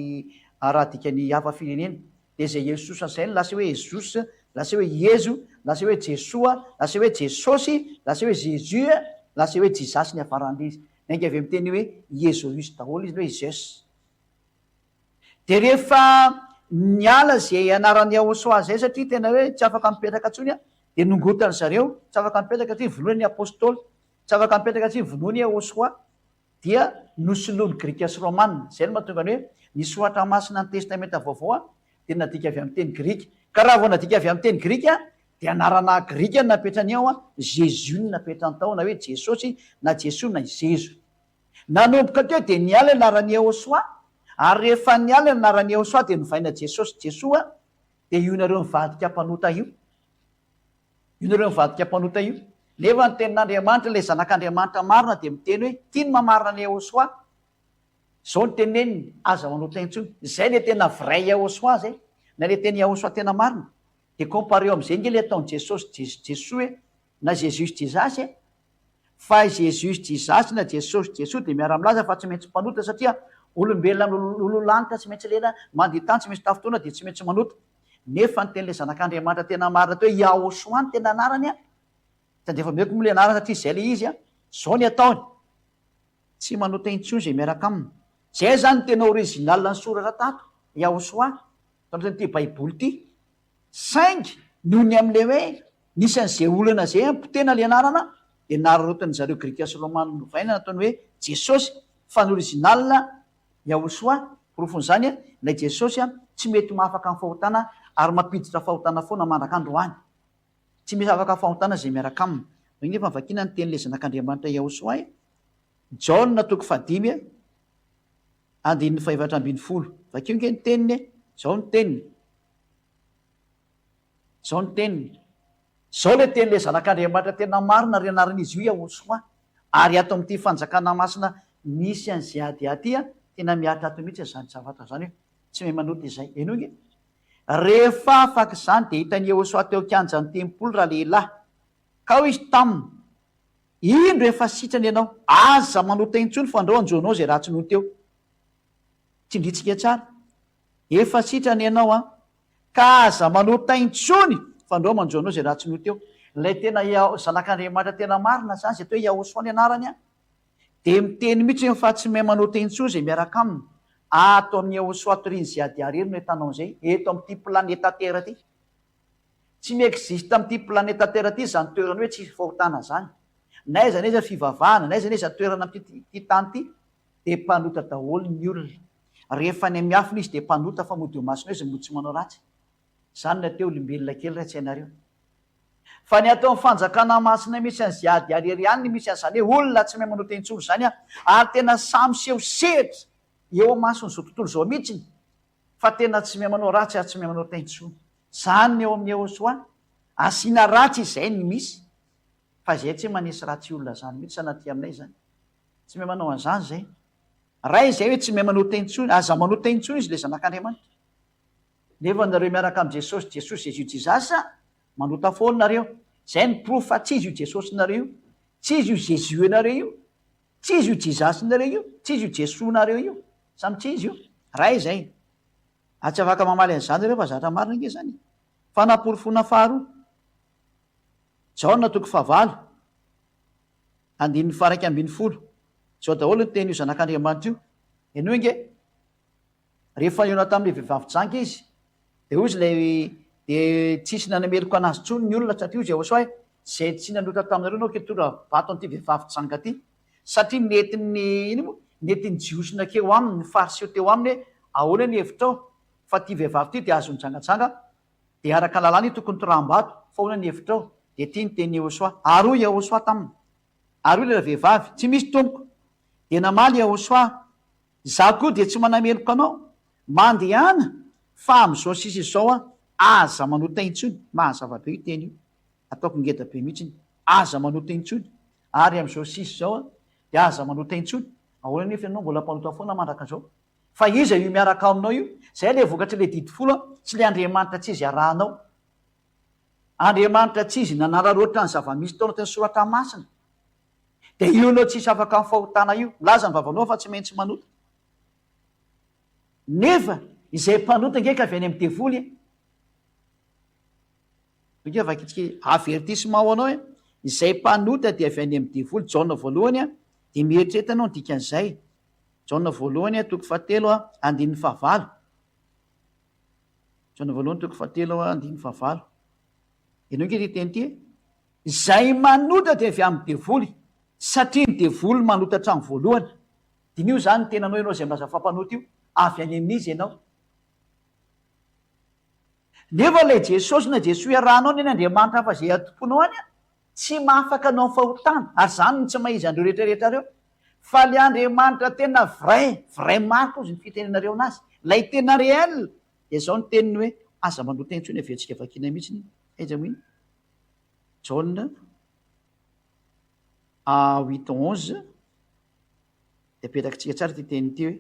raha dikany hafa firenena de zay jesosy zay ny lasa hoe jesosy lasa hoe jezo lasa hoe jesoa lasa hoe jesosy lasa hoe jésus lasa hoe jizasy ny avarany izy nainga avy am'teny hoe jezoisy daholo izy hoe jesosy de rehefa niala zay anarany Ahosoa zay satria tena hoe tsy afaka mipetraka ntsony de nongotany zareo tsy afaka mipetraka tsy vonoany apôstôly tsy afaka mipetraka tsy vonoany Ahosoa dia nosoloany grika sy romanina zay no mahatonga ny hoe nisoatra masina ny testamenta vaovao de nadika avy am'ny teny grika ka raha vao nadika avy am'ny teny grika de anarana grika ny napetrany ao jésus ny napetrany tao na hoe jesosy na jesoa na jezo nanomboka teo de niala anarany Ahosoa ary rehefa niala anarany Ahosoa de novaina jesosy jesoa de io nareo mivadika mpanota io nefa ny tenin'Andriamanitra le zanak'Andriamanitra marina de miteny hoe tiany mamarina ny Ahosoa zao ny teneniny aza manota intsony zay le tena vrai Ahosoa zay na le teny Ahosoa tena marina de compareo am'zay nge le ataony jesosy jesoa na jésus jizasy fa jésus jizasy na jesosy jesoa de miara milaza fa tsy maintsy mpanota satria olombelona ololanitra tsy maintsy lena mandeha tany tsy maintsy tafotona de tsy maintsy manota nefa ny tenyle zanak'Andriamanitra tena marina teo hoe Ahosoa ny tena anarany tandefa meko mole anarana satria zay le izy zao ny ataony tsy manota intsony zay miaraka aminy zay zany tena original ny soratra tato Ahosoa tany ty baiboly ty saingy nohony am'le hoe nisan'zay olana zay ampotena le anarana de nararotany zareo grika sy romana novaina nataony hoe jesosy fa ny original Ahosoa porofon'zany la jesosy tsy mety mahafaka ny fahotana ary mampiditra fahotana foana mandraka androany tsy misy afaka fahotana zay miaraka aminy nefa mivakina ny teny le zanak'Andriamanitra Ahosoa John natoko 5 andin'ny 710 vakeo nge ny teniny zao ny teniny zao le teny le zanak'Andriamanitra tena marina ry anaran'izy io Ahosoa ary ato am'ty fanjakana masina misy an'zay ady tena miaritra ato mihitsy zany zavatra zany hoe tsy mahay manota izay enoge rehefa afaka zany de hitany Ahosoa teo kianja ny tempoly raha lehilahy ka ho izy taminy indro efa sitrany ianao aza manota intsony fandrao anjonao zay raha tsy no teo tsindritsika tsara efa sitrany ianao ka aza manota intsony fandrao manjonao zay raha tsy no teo lay tena zanak'Andriamanitra tena marina zany zay toe Ahosoa ny anarany de miteny mihitsy fa tsy mahay manota intsony zay miaraka aminy ato amin'ny Ahosoa toriny zay adiareno no etanao zay eto am'ty planeta tera ty tsy miexiste am'ty planeta tera ty zany toerany hoe tsy fahotana zany naiza naiza fivavahana naiza naiza toerana am'ty tany ty de mpanota daholo ny olona rehefa ny miafina izy de mpanota fa mody masina izy motsy manao ratsy zany nateo olombelona kely ratsy ianareo fa ny atao fanjakana masina misy an'zay ady arery any misy an'zany hoe olona tsy mahay manota intsony zany ary tena samy seho sehitra eo masony zao tontolo zao mihitsiny fa tena tsy mahay manao ratsy ary tsy mahay manota intsony zany ny eo amin'ny Ahosoa asiana ratsy izay ny misy fa zay tsy manisy ratsy olona zany mihitsy sanaty aminay zany tsy mahay manao an'zany zay raha izay hoe tsy mahay manota intsony aza manota intsony izy le zanak'Andriamanitra nefa nareo miaraka am' jesosy jésus jizasy manota foana nareo zay ny prof fa tsy izy io jesosy nareo io tsy izy io jésus anareo io tsy izy io jizasinareo io, tsy izy io jesonareo io, samy tsy izy io ray zay. Tsy afaka mamaly an'izany reo fa zatra marina nge zany. Fanaporofona faharoa Jaona 9 andininy faraika ambiny folo zao daholo ny teny io zanak'Andriamanitra io. Eno nge rehefa iona tamin'le vehivavy janka izy de ozy lay de tsisy nanameriko anazy tsony ny olona satria ozy Jehosoa zay tsy nanota taminareo nao ketora vato an'ity vehivavy janka ty, satria netiny ino mo netiny jiosina keo aminy fariseo teo aminy hoe ahoana ny hevitrao fa ty vehivavy ty de azony jangajanga de araka lalàna io tokony toram-bato fa ahoana ny hevitrao de ty ny teny Jehosoa. Aroa Jehosoa taminy, aroa le vehivavy tsy misy tompoko de namaly Jehosoa, za koa de tsy manameriko anao mandehana fa am'izao sisy izao aza manota intsony. Mahazavabe io teny io, ataoko ngeda be mihitsiny, aza manota intsony ary am'izao sisy zao de aza manota intsony. Ahoana nefa ianao mbola mpanota foana mandraka zao, fa iza io miaraka aminao io, zay le vokatra le didi folo tsy le Andriamanitra tsy izy arahanao, Andriamanitra tsy izy nanararoatra ny zava-misy tao anatin'ny soratra masina, de io nao tsisy afaka amin'ny fahotana io, laza ny vavanao fa tsy maintsy manota. Nefa izay mpanota ngeka avy any amin'ny devoly e vakitsika avertissement ho anao e, izay mpanota de avy any amin'ny devoly. Jaona voalohany de mieritrretanao ny dikan'izay. Jaona voalohany 7 andininy 9. Jaona voalohany 7 andininy 9. Ianao nge ty teny ty izay manota de avy amin'ny devoly, satria ny devoly manota hatrany voalohany. Dinio zany tenanao ianao zay milaza fampanota io avy any amin'izy ianao. Nefa lay Jesosy na Jesoa arahanao ny Andriamanitra fa zay atomponao any tsy mahafaka anao ny fahotana, ary zany ny tsy mahizy andreo rehetrarehetra reo. Fa le Andriamanitra tena vrai mariko izy ny fitenenareo anazy, lay tena réel de zao ny teniny hoe aza manota intsony aventsika vakina mihitsiny. Aiza moa iny Jaona 8:11 de apetrakitsika tsara ty teny ty hoe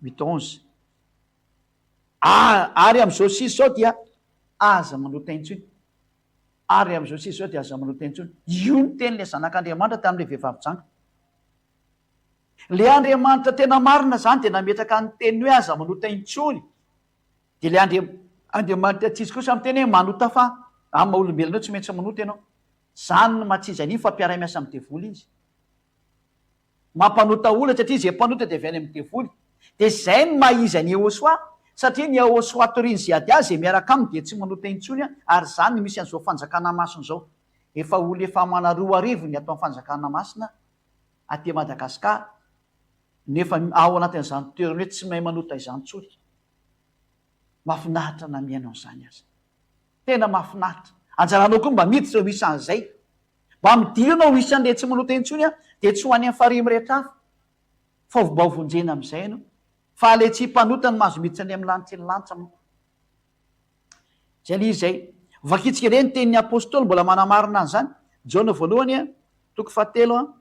8:11 ary am'izao sisy zao dia aza manota intsony, ary am'izao sisy zao dia aza manota intsony. Io ny tenyle zanak'Andriamanitra tamin'le vehivavy janka. Le Andriamanitra tena marina zany de nametraka ny teniny hoe aza manota intsony, de le Andriamanitra tsy izy kosa amin'ny teny hoe manota fa amin'ny maha-olombelonao tsy maintsy manota ianao. Zany no matsizy an'iny fa mpiara-miasa amin'ny devoly izy, mampanota olona satria zay mpanota de avy any amin'ny devoly. De zay no mahizy any Jehosoa, satria ny Jehosoa toriny zay ady azy zay miaraka aminy de tsy manota intsony ary zany misy an'izao fanjakana masina zao. Efa olo efa mana 2 arivo ny atao amin'ny fanjakana masina aty Madagasikara, nefa ao anatin'izany toerana hoe tsy mahay manota izany tsony. Mahafinaritra na miaino an'izany aza, tena mahafinaritra. Anjaranao koa mba miditra ho isy an'izay, mba midiranao ho isy an'le tsy manota intsony de tsy ho any amin'ny farihy rehetra hafa, fa mba hovonjena amin'izay ianao. Fa le tsy mpanota ny mahazo miditra any amin'ny lanitra ny lanitra moa. Zay le izy zay vakitsika ireny tenin'ny apôstôly mbola manamarina an'izany. Jaona voalohany 7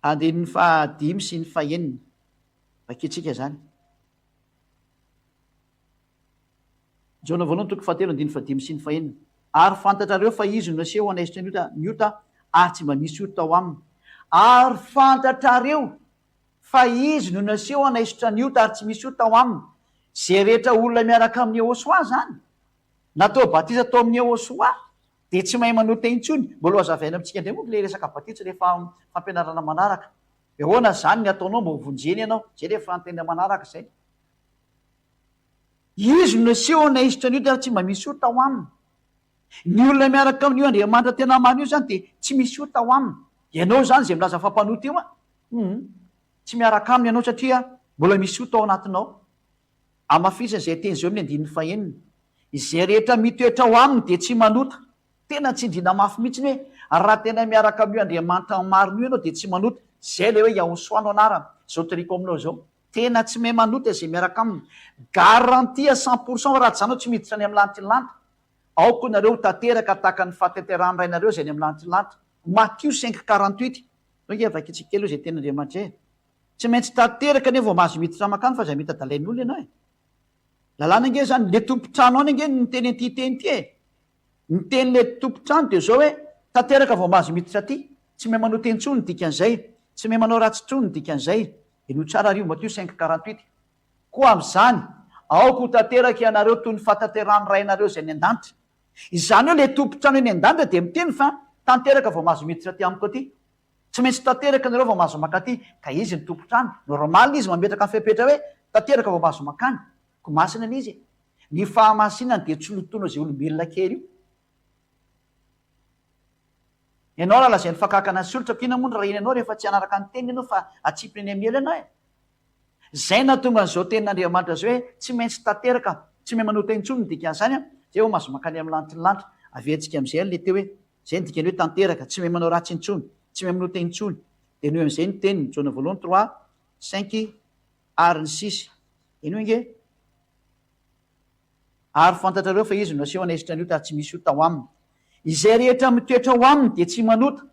andininy 5 sy ny 9 vakitsika zany. Jaona voalohany 7 andininy 5 sy ny 9. Ary fantatrareo fa izy no naseho anaisitra ny ota ary tsy mba misy ota ao aminy. Ary fantatrareo fa izy no naseho anaisitra ny ota ary tsy misy ota ao aminy. Zay rehetra olona miaraka amin'ny Jehosoa zany, natao batisa tao amin'ny Jehosoa de tsy mahay manota intsony. Mbola hazavaina amintsika indray moa le resaka batisa rehefa fampianarana manaraka. Ahoana zany ny ataonao mba hovonjeny ianao, zay rehefa antena manaraka zay. Izy no naseho anaisitra ny ota ary tsy mba misy ota ao aminy. Ny olona miaraka amin'io Andriamanitra tena marina io zany de tsy misy ota ao aminy. Ianao zany zay milaza fampanota io tsy miaraka aminy ianao satria mbola misy ota ao anatinao. Amafisany zay teny zao amin'ny 9. Izay rehetra mitoetra ao aminy de tsy manota. Tena tsy indrina mafy mihitsiny hoe raha tena miaraka amin'io Andriamanitra marina io ianao de tsy manota. Zay le hoe Jehosoa no anarany, zao toriko aminao zao. Tena tsy mahay manota zay miaraka aminy. Garantia 100% raha tsy tsy miditra any amin'ny lanitra ny lanitra. Aoko nareo tanteraka tahaka ny fahatanterahany rainareo zay any amin'ny lanitra ny lanitra. Matthieu 5:48. Nge vakitsika kely zay ten'Andriamanitra. Tsy maintsy tanteraka nefa vao mahazo miditra makany fa zay mitadalain'ny olona ianao e. Lalàna nge zany le tompotrano any nge ny teny ty. Ny teny le tompotrano de zao hoe tanteraka vao mahazo miditra aty. tsy mahay manao tentsony dikan'izay, tsy mahay manao ratsintsony dikan'izay, no tsara rio Matthieu 5:48. Koa amin'izany aoko ho tanteraka ianareo toy ny fatanterahany rainareo zay ny an-danitra. Izany hoe le tompontrano eny an-danitra dia miteny fa tanteraka vao mahazo miditra aty amiko aty. Tsy maintsy tanteraka anareo vao mahazo maka aty, ka izy ny tompontrano. Normal izy mametraka ny fepetra hoe tanteraka vao mahazo makany. Ko masina an'izy. Ny fahamasinany dia tsy lotoina zay olombelona kely io. Ianao raha lazay ny fakakana sy solitra, kina moa raha iny ianao rehefa tsy anaraka ny teny ianao fa atsipiny eny amiela ianao e. Zay natonga an'izao tenin'Andriamanitra zao hoe tsy maintsy tanteraka, tsy mahay manao tentsony ny dikan'izany a, zay ho mahazo makany amin'ny lanitry ny lanitra. Aventsika amin'izay le teo hoe zay ny dikany hoe tanteraka, tsy mahay manao ratsintsony, tsy mahay manao tentsony. Dia noho amin'izay ny teniny Jaona voalohany 3:5 ary ny 6. Ino inge? Ary fantatrareo fa izy no aseho anaisitra an'io tary tsy misy io tao aminy. Izay rehetra mitoetra ho aminy dia tsy manota,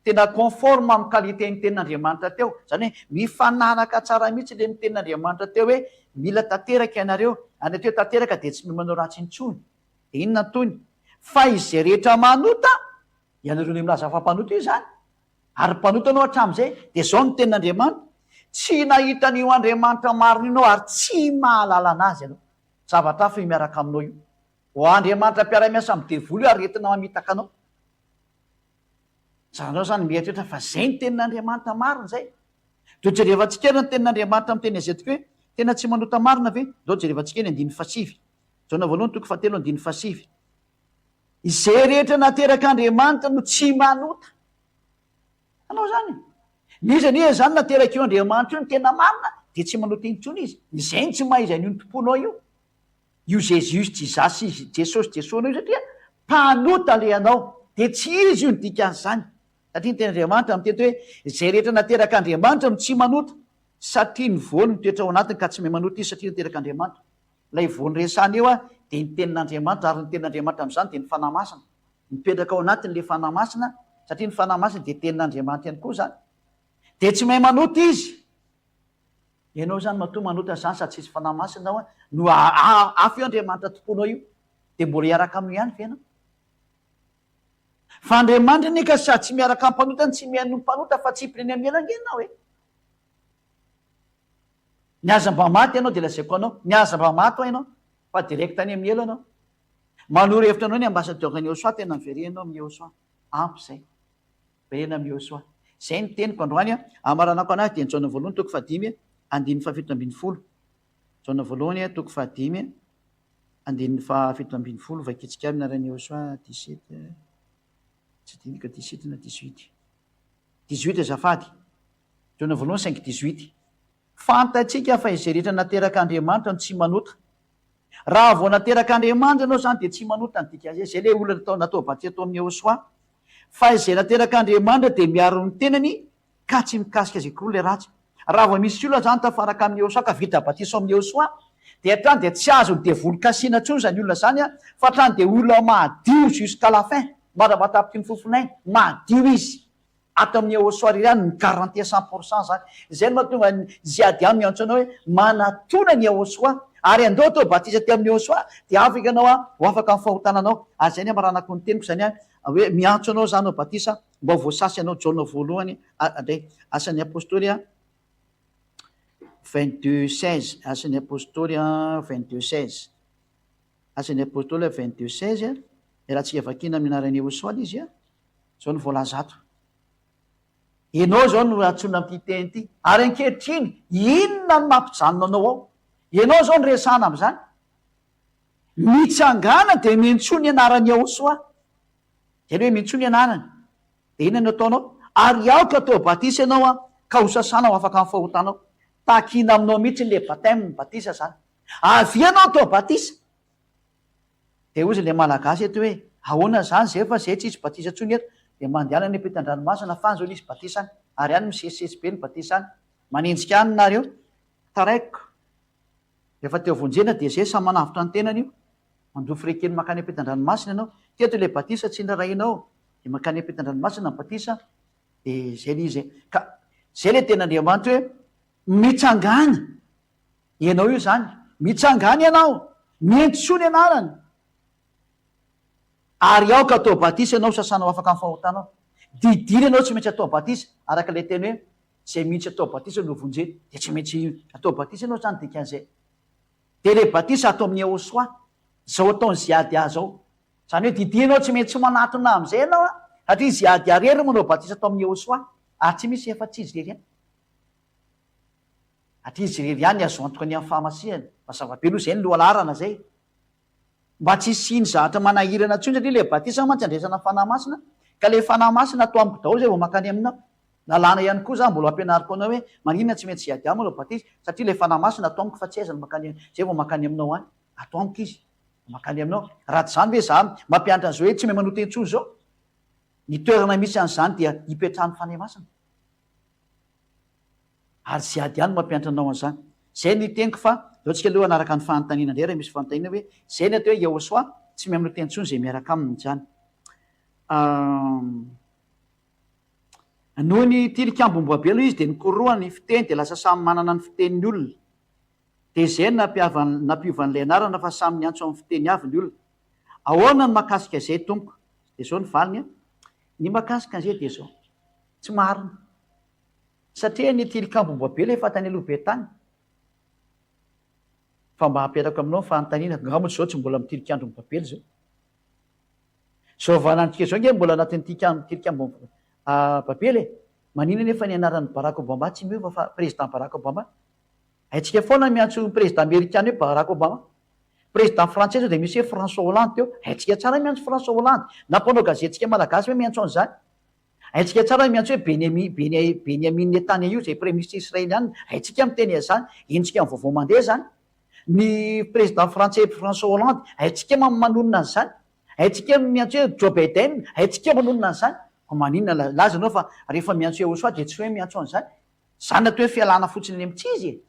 tena conforme amin'ny qualité-ny tenin'Andriamanitra teo. Zany hoe mifanaraka tsara mihitsy le ny tenin'Andriamanitra teo hoe mila tanteraka ianareo, ary teo tanteraka dia tsy mahay manao ratsintsony. Dia inona antony? Fa izay rehetra manota, ianareo ny milaza fa mpanota io zany. Ary mpanota anao hatramin'izay, dia zao ny tenin'Andriamanitra. Tsy nahita an'io Andriamanitra marina ianao ary tsy mahalala anazy ianao. Zavatra hafa io miaraka aminao io. Ho Andriamanitra mpiara-miasa amin'ny devoly io ary entina mamitaka anao. Zanao zany mieritreritra fa zay ny tenin'Andriamanitra marina zay. Dao jerevantsika eny ny tenin'Andriamanitra amin'ny teny azetiko hoe tena tsy manota marina ve? Dao jerevantsika eny 9:7. Jaona voalohany 7:9. Izay rehetra nateraka Andriamanitra no tsy manota. Anao zany. Misy anie zany nateraka io Andriamanitra io ny tena marina dia tsy manota intsony izy. Izay ny tsy maha izay ny tomponao io. Io Jésus, Jesasy, Jesosy, Jesonao io satria mpanota le anao. Dia tsy izy io ny dikan'izany. Satria ny tenin'Andriamanitra miteny hoe izay rehetra nateraka Andriamanitra no tsy manota, satria ny voany mitoetra ao anatiny ka tsy mahay manota izy satria nateraka Andriamanitra. Ilay voany resahana eo dia ny tenin'Andriamanitra, ary ny tenin'Andriamanitra amin'izany dia ny fanahy masina. Mipetraka ao anatiny le fanahy masina, satria ny fanahy masina dia tenin'Andriamanitra ihany koa zany. Dia tsy mahay manota izy. Ianao zany matoa manota zany sady tsisy fanahy masina ao no hafa io Andriamanitra tomponao io, dia mbola hiaraka aminy ihany ve ianao? Fa Andriamanitra anie ka sady tsy miaraka amin'ny mpanota, tsy mihaino ny mpanota fa tsipiny eny amiela nge ianao e. Niaza mba maty ianao dia lazaiko anao, niaza mba maty ianao fa direkta any amiela anao. Manoro hevitra anao ny ambassadeur diokany Iosoa tena miverenao amin'ny Iosoa. Ampy zay. Verena amin'ny Iosoa. Zay ny teniko androany a, amaranako anazy dia ny Jaona voalohany 5:7-10. Jaona voalohany 5:7-10 vakitsika amin'ny aran'ny Iosoa 17. Tsy dinika 17 na 18. 18 azafady. Jaona voalohany 5:18. Fantatsika fa izay rehetra nateraka Andriamanitra no tsy manota. Raha vao nateraka Andriamanitra ianao zany dia tsy manota ny dikany zay le olona natao batiseto atao amin'ny Iosoa. Fa izay nateraka Andriamanitra dia miaro ny tenany ka tsy mikasika zay koa le ratsy. Raha vao misy olona zany tafaraka amin'ny Iosoa ka vita batiso amin'ny Iosoa, dia hatrany dia tsy azo ny devoly kasiana intsony zany olona zany a, fa hatrany dia olona madio jusqu'à la fin. Maramatapitry ny fofonay, madio izy. Ato amin'ny Iosoa ihany ny garantie 100% zany. Izay no mahatonga ny ziady any miantso anao hoe manatona ny Iosoa. Ary andao atao batisa ty amin'ny Iosoa dia afaka anao ho afaka amin'ny fahotananao. Ary zay ny amaranako ny teniko zany hoe miantso anao zany ao batisa mba ho voasasy anao Jaona voalohany andray asan'ny apôstôly 22:16. Asan'ny apôstôly 22:16. Asan'ny apôstôly 22:16. Raha tsy avakina amin'ny anaran'ny Iosoa izy zao ny voalaza ato. Ianao zao no atsona amin'ity teny ity. Ary ankehitriny inona no mampijanona anao ao? Ianao zao ny resahana amin'izany. Mitsangana dia miantso ny anaran'ny Iosoa. Zany hoe miantso ny anarany. Dia inona no ataonao? Ary aoka atao batisa ianao ka ho sasana ho afaka amin'ny fahotanao. Takina aminao mihitsy le baptême ny batisa zany. Avy ianao atao batisa. Dia ozy le malagasy eto hoe ahoana zany zay fa zay tsisy batisa ntsony eto. Dia mandehana ny ampitan-dranomasina fany zao nisy batisany. Ary any misesisesy be ny batisany. Manenjika any nareo. Taraiko. Rehefa teo vonjena dia zay samy manavitra ny tenany io. Mandofy rekeny makany ampitan-dranomasina ianao. Teto le batisa tsy ndrarainao. Dia makany ampitan-dranomasina ny batisa. Dia zay le izy. Ka zay le ten'Andriamanitra hoe mitsangana. Ianao io zany. Mitsangana ianao. Miantso ny anarany. Ary aoka atao batisa ianao sasana ho afaka amin'ny fahotanao. didiry ianao tsy maintsy atao batisa araka ilay teny hoe zay mihitsy atao batisa no vonjeny de tsy maintsy atao batisa ianao zany dikan'izay de le batisa atao amin'ny ahosoa zao ataony ziady ahy zao zany hoe didianao tsy maintsy manatona am'izay ianao a satria ziady arery manao batisa atao amin'ny ahosoa ary tsy misy efa-tsy izy rery any atria izy rery any azo antoka any amin'ny fahamasihany fa zava-be aloha zay ny lohalarana zay mba tsy siny zahatra manahirana tsony satria le batisa mantsy andresana fanahy masina ka le fanahy masina atao amiko daholo zay vao makany aminao lalàna ihany koa za mbola ampianariko anao hoe maninona tsy maintsy ziady ahy manao batisa satria le fanahy masina atao amiko fa tsy aizany makany zay vao makany aminao any atao amiko izy makany aminao raha tsy zany hoe za mampianatra an'izao hoe tsy mahay manoteny tsony zao ny toerana misy an'izany dia hipetrahany fanahy masina ary ziady ihany mampianatra anao an'izany zay ny teniko fa zao tsika aloha anaraka ny fanontaniana indray raha misy fanontaniana hoe zay ny atao hoe Yehosoa tsy mahay manoteny tsony zay miaraka aminy zany noho ny tilikambo Babelo izy de nikorohany fiteny de lasa samy manana ny fitenin'ny olona de zay nampiovan'ilay anarana fa samy niantso amin'ny fiteny avy ny olona ahoana ny mahakasika izay tompoko de zao ny valiny a ny mahakasika an'izay de zao tsy marina satria ny tilikambo Babelo efa tany aloha be tany fa mba hampiarako aminao ny fanontaniana ngamba zao tsy mbola mitilikambo Babelo zao zao valantsika zao nge mbola anatin'ny tilikambo Babelo e manina nefa ny anaran'ny Barack Obama tsy miova fa président Barack Obama haitsika foana miantso président amérikana hoe Barack Obama président français zao de misy hoe François Hollande teo haitsika tsara miantso François Hollande na mpanao gazetitsika malagasy hoe miantso an'izany haitsika tsara miantso hoe Benyamin Netanyahu zay premier ministre israéliana haitsika miteny azany endrika amin'ny vaovao mandeha zany ny président français François Hollande haitsika manonona an'izany haitsika miantso hoe Joe Biden haitsika manonona an'izany maninona laza anao fa rehefa miantso Yehosoa de tsy hoe miantso an'izany zany atao hoe fialana fotsiny any amin'ny tsizy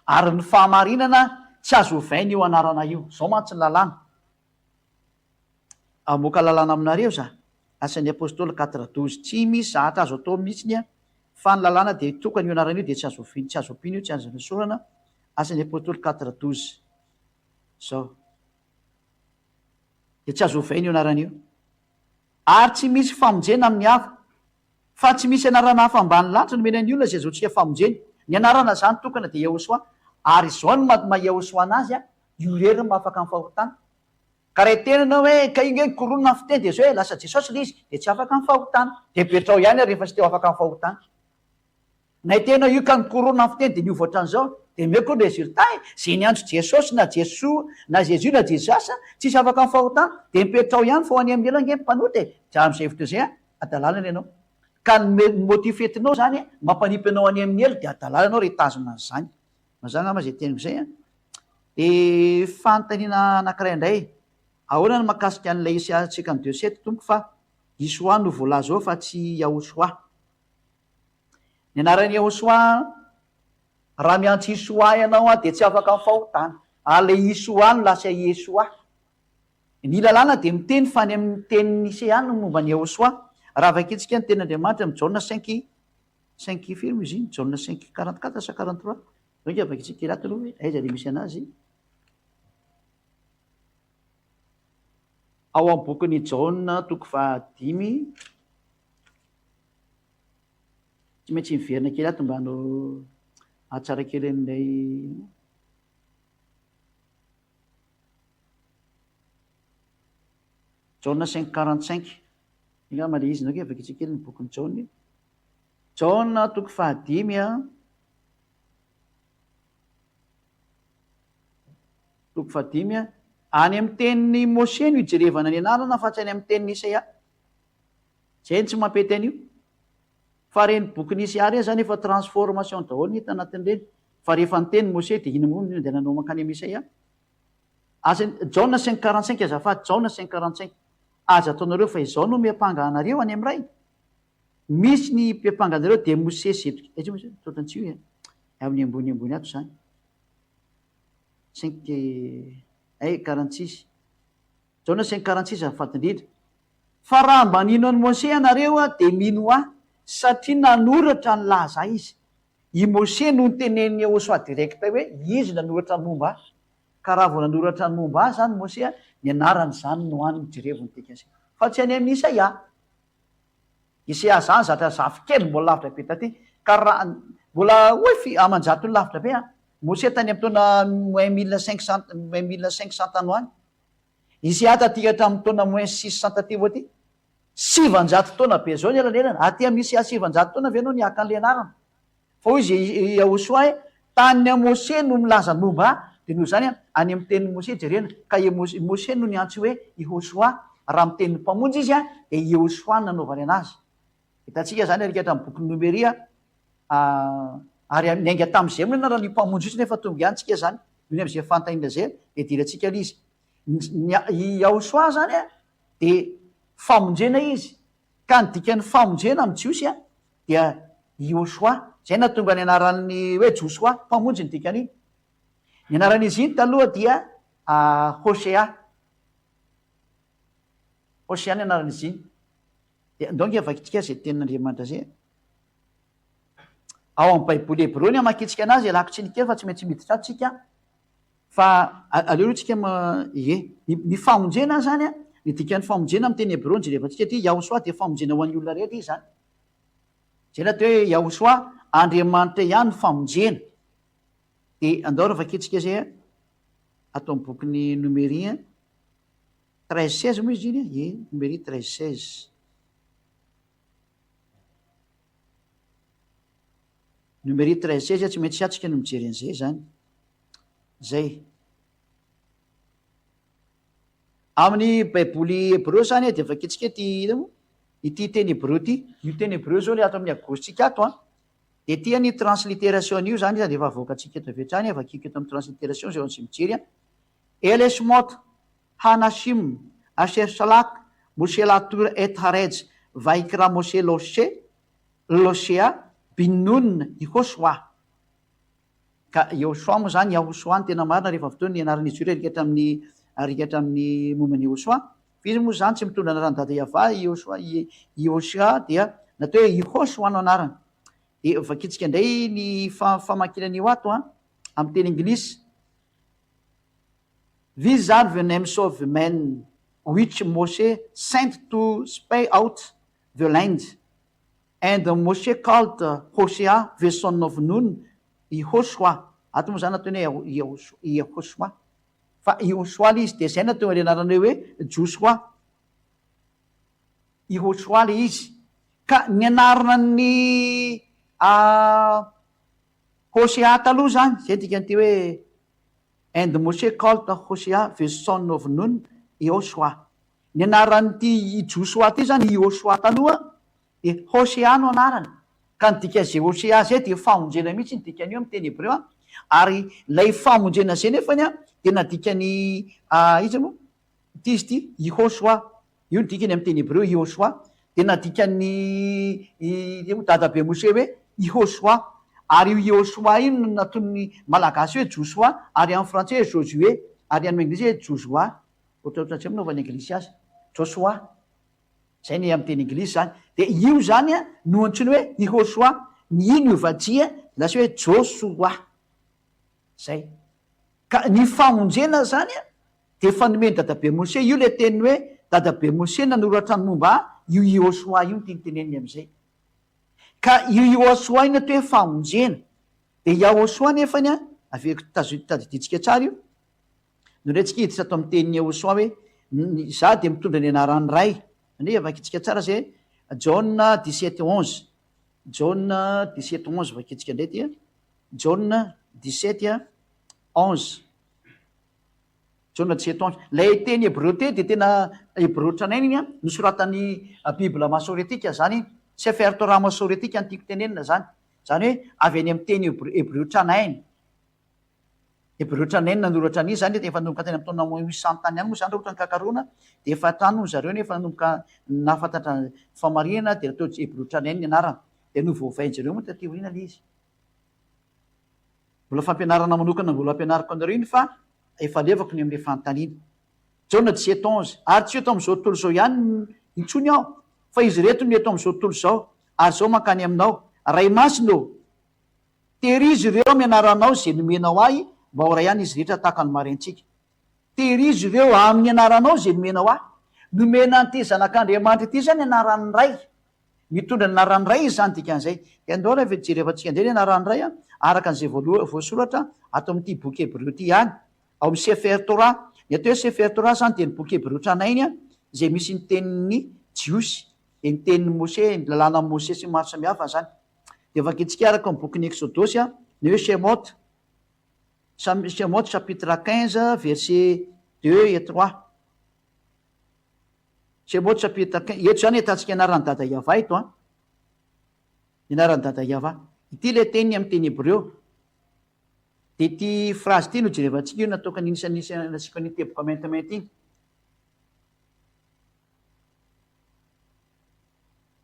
ary ny fahamarinana tsy azo ovaina io anarana io zao mantsy ny lalàna amoaka lalàna aminareo za asan'ny apôstôly 4:12 tsy misy zahatra azo atao mihitsiny a fa ny lalàna de tokany io anarana io de tsy azo ompina io tsy azo sorana asan'ny apôstôly 4:12 zao de tsy azo ovaina io anarana io ary tsy misy famonjena amin'ny hafa fa tsy misy anarana hafa ambany lanitra no menan'ny olona zay zaontsika famonjeny ny anarana zany tokana de Yehosoa ary zao ny maha-Yehosoa anazy a io rery mahafaka amin'ny fahotana ka raha tenanao hoe ka iny hoe koronina fiteny de zao hoe lasa Jesosy le izy de tsy afaka amin'ny fahotana de betrao ihany rehefa tsy teo afaka amin'ny fahotana na tenao io ka nikoronina fiteny de niova ohatran'izao de meko ny résultat zay niantso Jesosy na Jesoa na Jésus na Jesasa tsisy afaka amin'ny fahotana de mipetrao ihany fa ho any amin'ny ela nge mpanoty de am'izay fotoana zay a adalalana ianao ka ny motifetinao zany mampanipy anao any amin'ny ela de adalala anao retazona an'izany mazany ama zay teniko zay a de fanontaniana anankiray indray ahoana ny mahakasika an'ilay isiantsika ny 2:7 tompo fa Isoa no voalaza ao fa tsy Yahosoa ny anaran'ny Yahosoa raha miantso Isoa ianao a de tsy afaka amin'ny fahotana ale Isoa no lasa Yesoa ny lalàna de miteny fa any amin'ny teniny Isea no momba ny Yahosoa raha vakitsika ny tenin'Andriamanitra amin'ny Jaona 5 firme izy iny Jaona 5:44 sa 43 zao nge vakitsika ilato aloha hoe aiza le misy anazy ao amin'ny bokin'ny Jaona 5 tsy maintsy miverina kely ato mba no atsara kely amin'ilay Jaona 5:45 ingamba le izy nao ke vakitsika kely ny bokin'ny Jaona Jaona 5 a 5 a any amin'ny tenin'ny Mose no ijerevana ny anarana fa tsy any amin'ny tenin'ny Isaia zay ny tsy mampety an'io fa reny bokin'ny Isaia reny zany efa transformation daholo ny hita anatin'ireny fa rehefa ny tenin'ny Mose de iny moa de nanao mankany amin'ny Isaia Jaona 5:45 azafady Jaona 5:45 aza ataonareo fa izao no miapanga anareo any amin'ny ray misy ny mpiapanga anareo de Mose setroka totantsio amin'ny ambony ato zany 46 Jaona 5:46 azafady indrindra fa raha mba nino any Mose anareo a de mino ahy satria nanoratra ny laza izy i Mose no nytenen'ny Yahosoa direkta hoe izy nanoratra ny momba ahy ka raha vao nanoratra ny momba ahy zany Mose a ny anarany zany no any mijerevony tekasy fa tsy any amin'ny Isaia Isia zany zatra zafy kely mbola lavitra be taty ka raha mbola hoe amanjato ny lavitra be Mose tany amin'ny taona moins 1500 tany izy taty hatramin'ny taona moins 600 taty aty 700 taona be zao ny elanelana aty misy 700 taona ve anao niaka an'le anarana fa hoy izy Yahosoa tany Mose no milaza ny momba de noho zany any amin'ny tenin'ny Mose jerena ka Mose no niantso hoe Yahosoa raha mitenin'ny mpamonjy izy de Yahosoa nanaovany anazy hitantsika zany arikatra amin'ny boky Nomeria ary niainga tamin'izay moa raha ny mpamonjy itsy nefa tonga antsika zany iny am'izay fantanina zay de dirantsika izy Yahosoa zany de famonjena izy ka ny dikan'ny famonjena amin'ny jiosy dia Yahosoa zay natonga ny anaran'ny hoe Josoa mpamonjy ny dikany ny anaran'izy iny taloha dia Hosea ny anaran'izy iny de donc avakitsika zay tenin'Andriamanitra zay ao amin'ny baiboly hébreu ny amakitsika anazy alako ny kely fa tsy maintsy miditra atsika fa aleotsika ny famonjena zany ny dikan'ny famonjena amin'ny teny hébreu jerevantsika ty Yahosoa de famonjena ho an'ny olona rehetra izy zany zay na atao hoe Yahosoa Andriamanitra ihany famonjena de andao raha vakitsika zay atao amin'ny bokyny Nomeria 13-16 moa izy iny Nomeria 13-16 Nomeria 13-16 tsy maintsy atsika no mijery an'izay zany zay amin'ny baiboly hébreu zany de vakitsika ity teny hébreu io teny hébreu zao le ato amin'ny agositsika ato de tia ny translittération io zany de efa avoakatsika eto avy hatrany avakiko eto amin'ny translittération zay sy mijery Eleshmot Hanashim Asher Shalak Moshe Latur et Harej Vaikra Moshe Loshea Binun Yahosoa ka Yahosoa moa zany Yahosoa ny tena marina rehefa fotoana ny anaran'izy io arikatra amin'ny momany Yahosoa fa izy moa zany tsy mitondra anarany dada Yava Yahosoa dia natao hoe Yahosoa no anarany de vakitsika indray ny famakinan'io ato amin'ny teny anglisy These are the names of the men which Moshe sent to spy out the land. And Moshe called Hosea, the son of Nun, Yahosoa. Ato moa zany ataony hoe Yahosoa. Fa Yahosoa le izy de zay natao le anarany hoe Josoa. Yahosoa le izy. Ka ny anarana ny Hosea taloha zany, zay dikan'ity hoe and Moshe called Hosea, the son of Nun, Yahosoa. Ny anaran'ity Josoa ty zany Yahosoa taloha de Hosea no anarany ka ny dikan'izay Hosea zay de famonjena mihitsy ny dikany io amin'ny teny hébreu ary lay famonjena zay nefany de nadikany izy moa ity izy ty Yahosoa io ny dikany amin'ny teny hébreu Yahosoa de nadikany dadabe Moshe hoe Yahosoa ary io Yahosoa io no nataony malagasy hoe Josoa ary amin'ny frantsay hoe Josué ary amin'ny anglisy hoe Josoa ohatrohatra tsy mnaovany anglisy azy Josoa zay ny amin'ny teny anglisy zany de io zany no antsoiny hoe Yahosoa ny ino iovadia lasa hoe Josoa zay ka ny famonjena zany de fanomeny dadabe Moshe io le teniny hoe dadabe Moshe nanoratra ny momba io Yahosoa io ny tinyteneniny am'izay ka io Yahosoa io natao hoe famonjena de Yahosoa nefany aveko tadiditsika tsara io no retsika hiditra ato amin'ny tenin'ny Yahosoa hoe za de mitondra ny anarany ray ane vakitsika tsara zay John 17:11 John 17:11 vakitsika indray ty John 17:11 John 17:11 lay teny hébreu te de tena hébreu tranainy iny nosoratan'ny Bible masoretika zany Sefer Torah masoretika ny tiako tenenina zany hoe avy any amin'ny teny hébreu tranainy hébreu tranainy nanoratra an'izy zany de efa nanomboka teny amin'ny taona 800 tany ihany moa zany ohatra ny kakarona de efa trano zareo nefa nanomboka nafantatra famarihana de natao hébreu tranainy ny anarana de novovain-jareo moa taty aoriana le izy mbola fampianarana manokana mbola ampianarako anareo iny fa efa levako ny amin'le fanontaniana John 17:11 ary tsy eto amin'izao tontolo zao ihany intsony aho fa izy reto no eto amin'izao tontolo zao ary zao mankany aminao ray masino terizy ireo mianaranao zay nomenao ahy mba ho ray ihany izy rehetra tahaka ny marentsika terizy ireo amin'ny anaranao zay nomenao ahy nomena an'ity zanak'Andriamanitra ity zany anaran'ny ray mitondra ny naran'ray izy zany dikan'izay de andao raha vejerevantsika ndray ny naran'ray a araka an'izay voasoratra ato amin'ity boky hebreo ty ihany ao amin'ny sefer Torah. Ny atao hoe sefer Torah zany de ny boky hebreo tranainy a zay misy ny tenin'ny jiosy de ny tenin'ny Mose, ny lalàna Mose sy maro samihafa zany. De vakintsika araka ny bokin'ny Exodosy a ny hoe Shemot chapitre 15 verset 2 et 3. Shemot chapitre 15 eto zany ahitantsika anaran'ny dada Yahva eto a, anaran'ny dada Yahva ity le teniny amin'ny teny hebreo. De ty phrase ty no jerevantsika io natokany inisanasika ny teboka maintimainty iny.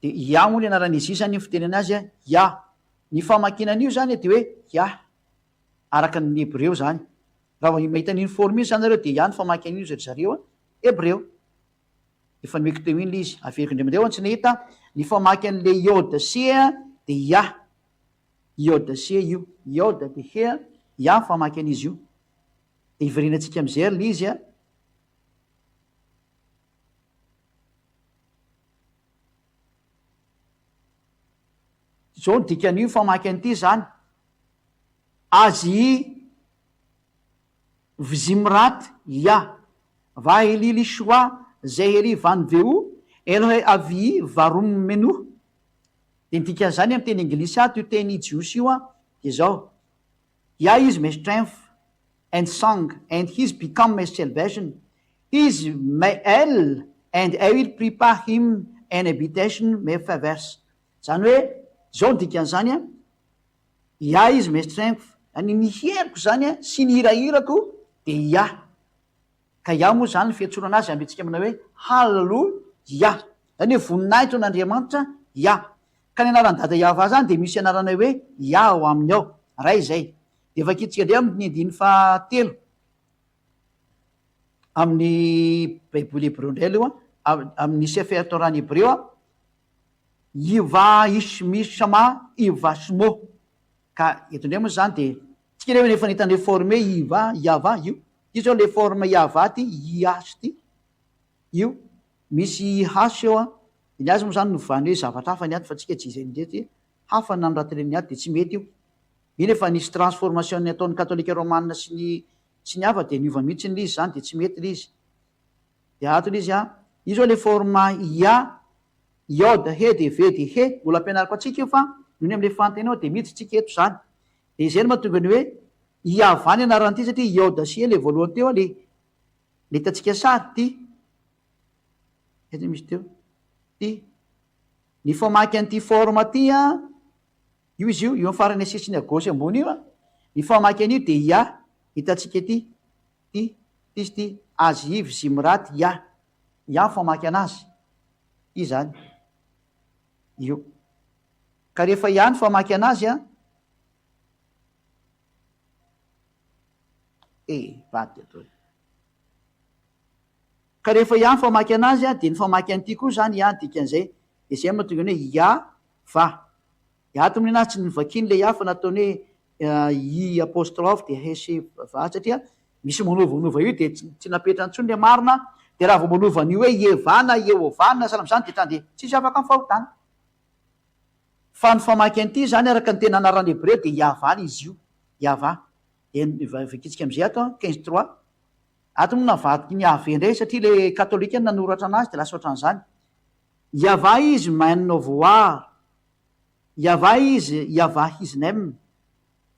De ia moa le anaran'izy io zany fiteny anazy a ia. Ny famakinan'io zany de hoe ia araka ny hebreo zany. Raha mahita an'iny forme io zany nareo de ia ny famakinan'io zay zareo a hebreo. Efa nomeko teo iny le izy averiko indray mandeha tsy nahita ny famaky an'le iode C de ia iode C io iode de he ia famaky an'izy io. De iverenantsika am'izay le izy a zao ny dikan'io famaky an'ity zany azy vzimrat ia va elili shoa zay hery van veu elohe avi varum menu. De nidika zany amin'ny teny anglisy ato io teny jiosy io a de zao ia is my strength and song and his become my salvation, is my el and I will prepare him an habitation my favors. Zany hoe zao ny dikan'izany a ia is my strength any ny heriko zany a sy ny hirahirako de ia. Ka ia moa zany ny fiantsorana azy amintsika amina hoe halleluia zany hoe voninahitra n'Andriamanitra ia. Ka ny anaran'ny dada Yahva zany de misy anarana hoe ia ao aminy ao ray zay. De vakitsika ndray amin'ny 15 amin'ny baiboly hebreo indray aloha amin'ny sefer Torah ny hebreo a iva ishmishama iva shmo. Ka eto indray moa zany de tsika le efa nahitany forme iva Yahva io io zao le forme Yahva ty ias ty io misy hasy eo a ny azy moa zany novany hoe zavatra hafa ny aty fa tsika tsy izay ndrety hafa nanoratireny aty de tsy mety io. Iny efa nisy transformation ny ataon'ny katolika romanina sy ny hafa de niova mihitsy le izy zany de tsy mety le izy. De ato le izy a io zao le forme ia iode he de ve de he mbola ampianariko atsika io fa nohony am'le fantany ao de miditsy tsika eto zany. De izay no mahatonga ny hoe Yahva ny anaran'ity satria iode sy le voalohany teo le hitantsika sary ty ety misy teo ty ny famaky an'ity forme ty a io izy io farany asisiny agosy ambony io a ny famaky an'io de ia hitantsika ty izy ty azy ivy zimraty ia famaky anazy i zany io. Ka rehefa ia ny famaky anazy a vaty ato. Ka rehefa ia ny famaky anazy a de ny famaky an'ity koa zany ia dikan'izay de zay mahatonga ny hoe ia va. Ato amin'ny anazy tsy novakiny le ia fa nataony hoe i apostrophe de hesy va satria misy manovanova io de tsy napetra ntsony le marina de raha vao manovan'io hoe ievana eovana salam zany de tande tsisy afaka amin'ny fahotana. Fa ny famaky an'ity zany araka ny tena anarany hebreo de Yahva izy io Yahva. De vakitsika am'izay ato 15:3 ato moa navadiky ny ave indray satria le katolika nanoratra anazy de lasa ohatran'izany. Yahva is man of war, Yahva is Yahva his name.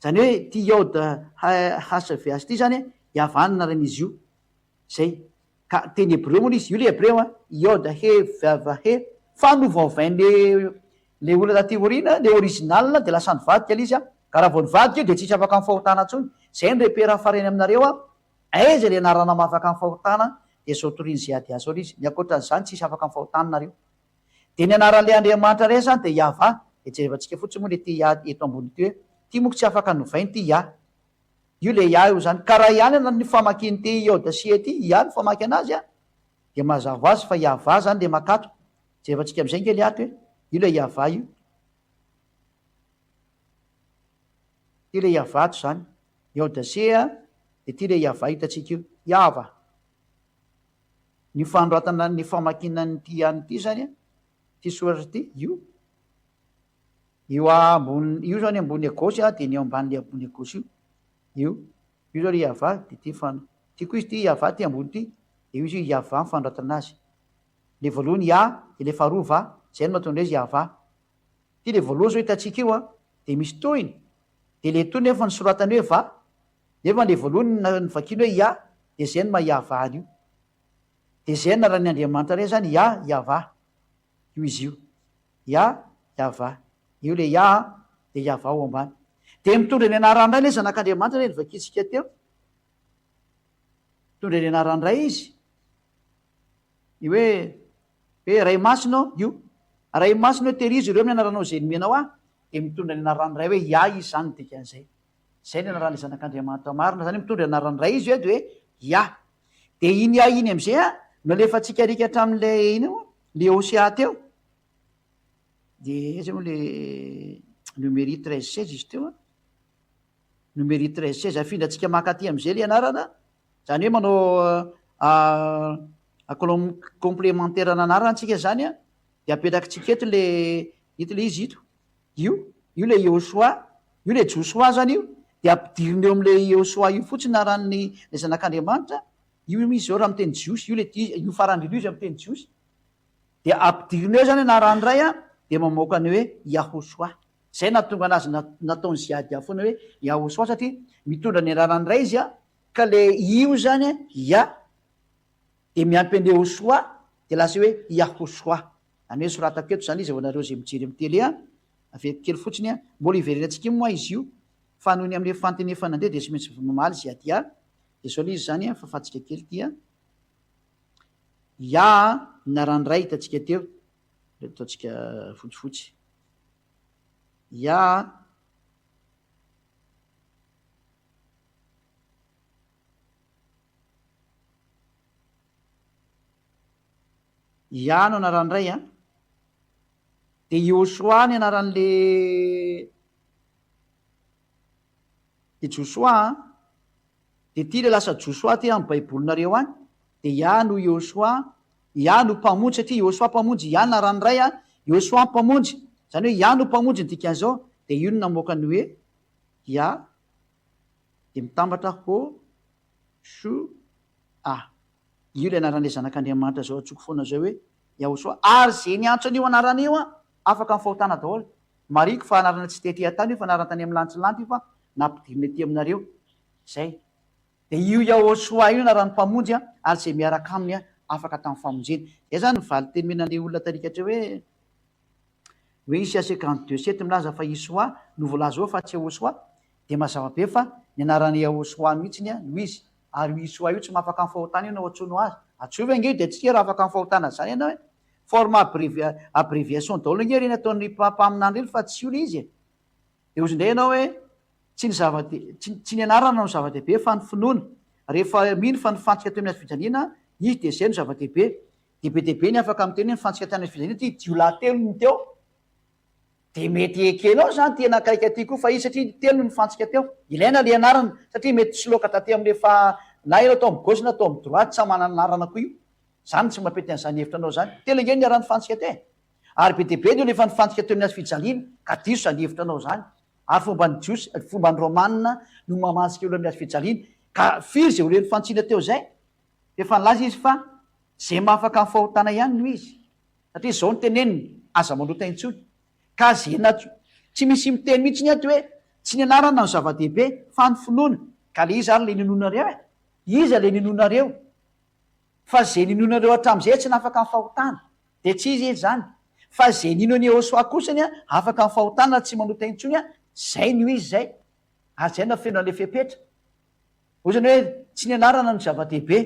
Zany hoe ty iode hasaviasy ty zany Yahva ny anaran'izy io zay. Ka teny hebreo moa izy io le hebreo a iode he vava he fa novaovain'le le olona taty orina le original de lasa nivadika le izy a. Ka raha vao nivadika io de tsisy afaka amin'ny fahotana ntsony. Zay ny repera fareny aminareo a aiza le anarana mahafaka amin'ny fahotana de zao toriny zay ady azy ao le izy. Ny ankoatran'izany tsisy afaka amin'ny fahotana nareo. De ny anaran'le Andriamanitra ray zany de Yahva. De jerevantsika fotsiny moa le ty ia eto ambony ty hoe ty moko tsy afaka novainy ty ia io le ia io zany. Ka raha ihany ana ny famakiny ty iode sy ty ia ny famaky anazy a de mazava azy fa Yahva zany le makato. Jerevantsika am'izay nge le ato hoe io le Yahva io ty le Yahva ato zany iode sy de ty le Yahva hitatsika io Yahva. Ny fanoratana ny famakina ny ty ihany ty zany a ty soratra ty io io zao ny ambony akosy a de ny eo amban'le ambony akosy io zao le iava de ty tiako izy ty iava ty ambony ty de io izy io iava mifandratana azy le voalohany ia de le faharoa va zay no mahatonga izy iava ty le voalohany zao hitantsika io a de misy tohiny de le tohiny nefa nysoratany hoe va nefa le voalohany ny vakiny hoe ia de zay no mahiava io de zay na raha ny Andriamanitra re zany ia iava io izy io ia iava io le ia de iava ao ambany de mitondra ny anaran'ray le zanak'Andriamanitra re nivakitsika teo mitondra ny anaran'ray izy io hoe ray masina io ray masina hoe terizy ireo amin'ny anaranao zay nomenao de mitondra ny anaran'ray hoe ia izy zany dikan'izay zay ny anaran'le zanak'Andriamanitra marina zany mitondra ny anaran'ray izy hoe de hoe ia de iny ia iny am'izay no alefatsika rika hatramin'le iny le Osea teo de zay moa le numérie 13-16 izy teo numérie 13-16 afindra-tsika makaty am'izay le anarana zany hoe manao complémentaire nanarana antsika zany de apetrakitsika eto le izy io le Iosoa io le Josoa zany io de ampidiriny eo am'le Iosoa io fotsiny naran'ny le zanak'Andriamanitra io izy zao raha miteny jiosy io farandrilo izy am'teny jiosy de ampidiriny eo zany anarany ray de mamoaka ny hoe Yahosoa zay natonga anazy nataony ziady foana hoe Yahosoa satria mitondra ny anarany ray izy ka le io zany ia de miampy an'le Hosoa de lasa hoe Yahosoa any hoe soratako eto zany izy vonareo zay mijery amy tele aveto kely fotsiny mbola iverenatsika moa izy io fa nohony am'le fantenefana ndray de sy maintsy mamaly ziady de zao le izy zany fafatsika kely ty ia narandray hitatsika teo le ataotsika fotsifotsy ia no anaran'ray de Iosoa ny anaran'le Josoa de ty le lasa Josoa ty amy baibolinareo any de ia no Iosoa ia no mpamonjy satria Iosoa mpamonjy ia naran'ray Iosoa mpamonjy zany hoe ia no mpamonjy ny dikan'izao de io no namoaka ny hoe ia de mitambatra Hosoa io le anaran'le zanak'Andriamanitra zao atsoko foana zao hoe Yahosoa ary zay ny antso an'io anarana io afaka amin'ny fahotana daholo mariko fa anarana tsy tetrea tany io fa anarana tany amin'ny lantsilanty io fa nampidiriny aty aminareo zay de io Yahosoa io anarany mpamonjy ary zay miaraka aminy afaka tamin'ny famonjeny zay zany mivaly teny menan'le olona tarikatra hoe Isaia 52:7 milaza fa Isoa no voalaza eo fa tsy Yahosoa de mazava be fa ny anaran'ny Yahosoa mihitsiny no izy ary Isoa io tsy mahafaka amin'ny fahotana io nao atsono azy atsova ange de tsika raha afaka amin'ny fahotana zany ianao forme abréviation daholo nge reny ataon'ny mpaminandry ely fa tsy io le izy de ozy indray ianao hoe tsy ny anarana no zava-dehibe fa ny finoana rehefa mino fa nifantsika teo amin'ny azy fijaliana izy de zay no zava-dehibe de be dehibe ny afaka miteny nifantsika tany azy fijaliana ty jiolahy telo ny teo de mety ekely ao zany tena akaika ty koa fa izy satria telo no nifantsika teo ilaina le anarana satria mety tsy loaka taty am'lefa na ianao atao amy gauche na atao amy droite sa manana anarana koa io zany tsy mampety an'izany hevitra anao zany telo nge ny araha nifantsika te ary be dehibe io lefa nifantsika teo amin'ny azy fijaliana ka diso zany hevitra anao zany ary fomba ny jiosy fomba ny romanina no mamansika olo amin'ny azy fijaliana ka firy zay ole nifantsina teo zay efa nilaza izy fa zay mahafaka amin'ny fahotana ihany no izy satria zao ny teneniny aza manota intsony ka zena tsy misy miteny mihitsy ny aty hoe tsy ny anarana no zava-dehibe fa ny finoana ka le izy ary le ninonareo iza le ninonareo fa zay ninonareo hatram'izay tsy nafaka amin'ny fahotana de tsy izy izy zany fa zay nino any Hosoa kosany afaka amin'ny fahotana tsy manota intsony zay no izy zay ary zay na feno an'le fepetra ozany hoe tsy ny anarana no zava-dehibe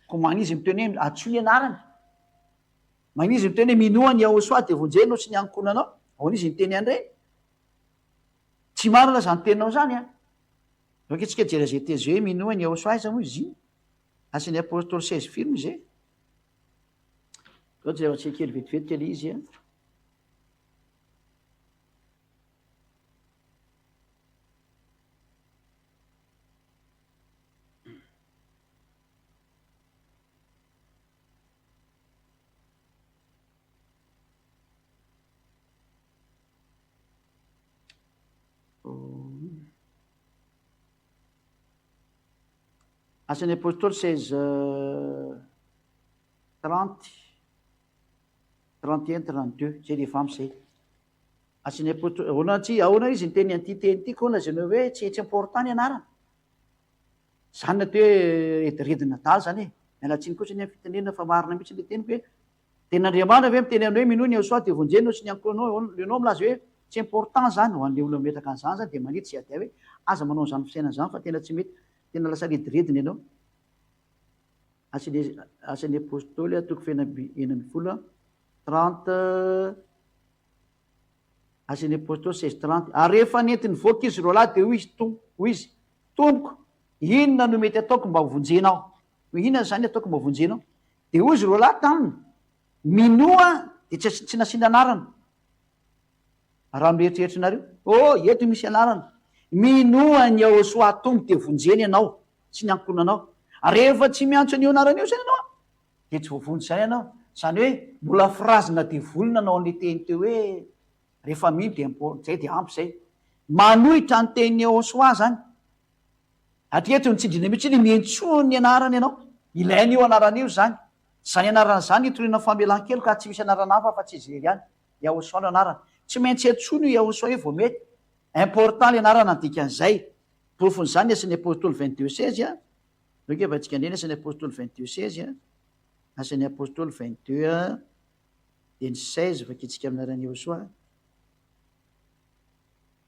ko manizy miteny hoe atso ny anarana manizy miteny hoe minoany Hosoa de vonjeny sy ny ankonanao ao izy niteny andreny tsy marina zany teninao zany doke tsika jera zay tezy hoe minoany Hosoa iza moa izy io asan'ny apôstôly 16 firme zay zao tsy atsika kely vetivety kely izy Asan'ny apôstôly 16 30 31 32 zay rehefa am'zay asan'ny apôstôly ahoana izy nyteny an'ity teny ity koa lazany hoe tsy important ny anarana zany na to hoe rediredina dala zany e mialatsiny kosa ny fitenenana fa marina mihitsy le teny hoe ten'andriamanitra ve miteny anao hoe minoa ny aosoa de vonjenao sy ny ankoanao lenao milaza hoe tsy important zany ho an'le olona metaka an'zany zany de manitsy tsy adia hoe aza manao an'zany fisainana zany fa tena tsy mety tena lasa rediredina ianao asan'ny apôstôly toko enina amby folo 30 asan'ny apôstôly 16 30 ary rehefa nentiny voaka izy ro lahy de hoy izy tompoko inona no mety ataoko mba hovonjenao inona zany ataoko mba hovonjenao de hoy izy ro lahy taminy minoa de tsy nasiana anarana raha mieritreritrnareo eto misy anarana minoa ny aosoa tombo de vonjeny ianao sy ny ankonanao rehefa tsy miantso an'io anarana io zany ianao de tsy voavonjy zany ianao zany hoe mbola firazina de volona anao an'le teny teo hoe rehefa mino de zay de ampy zay manohitra ny teny aosoa zany atreto nitsindrina mihitsy ny mientsoa ny anarana ianao ilain'io anaran'io zany zany anarana zany itoriana famelan-kelo ka tsy misy anarana hafa fa tsy zery any iaosoa no anarana tsy maintsy antsono iaosoa io vao mety important le anarana dikan'izay profony zany asan'ny apôstôly 22 16 donc efa tsika ndreny asan'ny apôstôly 22 16 asan'ny apôstôly 22 de ny 16 vakitsika aminarany iaosoa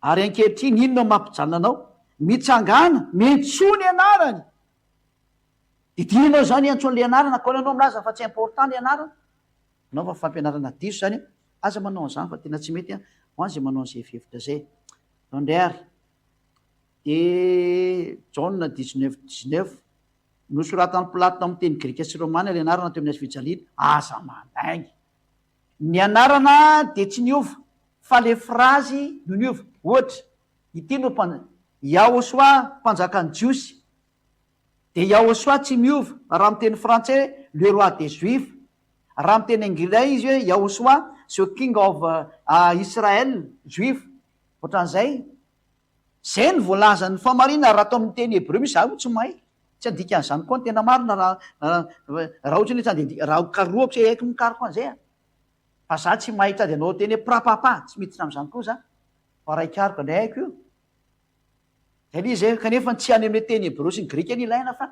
ary ankehitriny inona mampijanona anao mitsangana mentsoa ny anarany didinao zany antsoan'le anarana ko anao milaza fa tsy important le anarana anao fa fampianarana diso zany aza manao an'zany fa tena tsy mety ho any zay manao an'zay fihevitra zay andriary de jauna 19 nosoratany platona amin'ny teny grika sy romana le anarana teo amin'ny azy fijaliana aza mandaingy ny anarana de tsy niova fa le frazy no niova ohatra ity no iaosoa mpanjakany jiosy de iaosoa tsy miova raha miteny frantsais le roi des juifs raha miteny anglais izy hoe iaosoa the king of Israel juif ohatran'izay zay ny voalazany famarina raha atao amin'ny teny hebreu misy zaho tsy mahay tsy andikan'izany koa ny tena marina raha ohatra ny tsy raha karoako tsy haiko mikaroko an'izay fa za tsy mahita dy anao teny hoe prapapa tsy miditra am'izany koa za fa raha ikaroko andray haiko io zay le izy kanefa tsy any amin'ny teny hebreu sy ny grika ny ilaina fa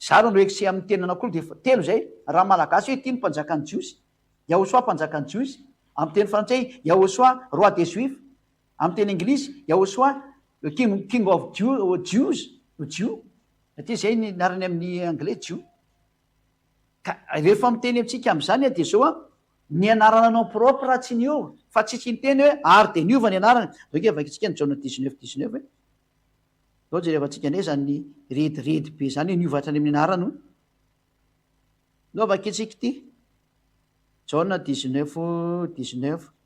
za ro no eksy amin'ny teny anakolo de telo zay raha malagasy hoe ty ny mpanjakany jiosy iaosoa mpanjakany jiosy amin'ny teny frantsay iaosoa roi des juifs amin'ny teny anglisy iaosoa king of Jews Jew satria zay ny narany amin'ny anglais Jew ka rehefa miteny amintsika am'izany de zao ny anarana anao propre raha tsy niova fa tsitsy ny teny hoe ary de niova ny anarana donc vakitsika ny jauna 19 zao je rehefa tsika ndray zany rediredy be zany hoe niovatra any amin'ny anarana no vakitsika ity jauna 19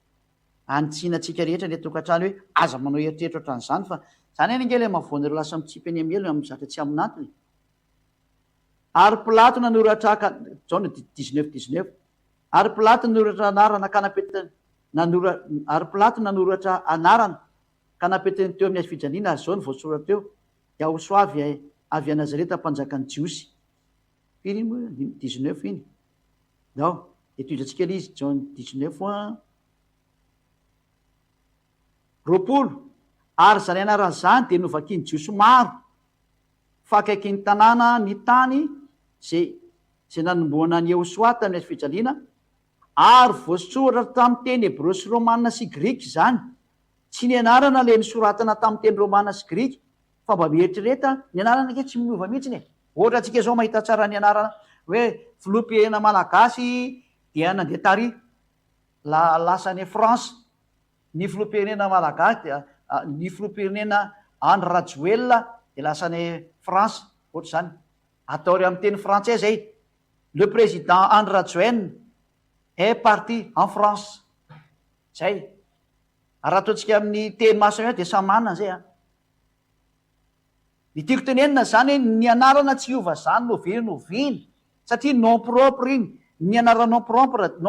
antsinatsika rehetra le tokantrano hoe aza manao eritreritra ohatran'izany fa zany any angely mavoanareo lasa mitsipy any amelo am'zatra tsy aminatony ary pilato nanoratra jauna 19 ary pilato nanoratra anarana ka ary pilato nanoratra anarana ka napetiny teo amin'ny azy fijaliana ary zao ny voasoratra teo iaosoa avy a nazareta mpanjakany jiosy firy iny moa 19 iny ao de toizatsika le izy jauna 19 roapolo ary zany anarana zany de novakiny jiosy maro fa akaikiny tanàna ny tany zay nanomboana ny iaosoa tamin'ny azy fijaliana ary voasoratra tamin'ny teny hebreu sy romana sy grika zany tsy ny anarana le nisoratana tamin'ny teny romana sy grika fa mba mieritrereta ny anarana ake tsy miova mihitsiny ohatra atsika zao mahita tsara ny anarana hoe filompirena malagasy dia nandeha tary lasany France ny filopirenena malagasy de ny filopirenena Andry Rajoelina de lasany France ohatra zany atao ry amin'ny teny frantsais zay le président Andry Rajoelina est parti en France zay raha ataotsika amin'ny teny masina de samy manana zay ny tiako tenenina zany hoe ny anarana tsy iova zany noviny satria non propre iny ny anarana non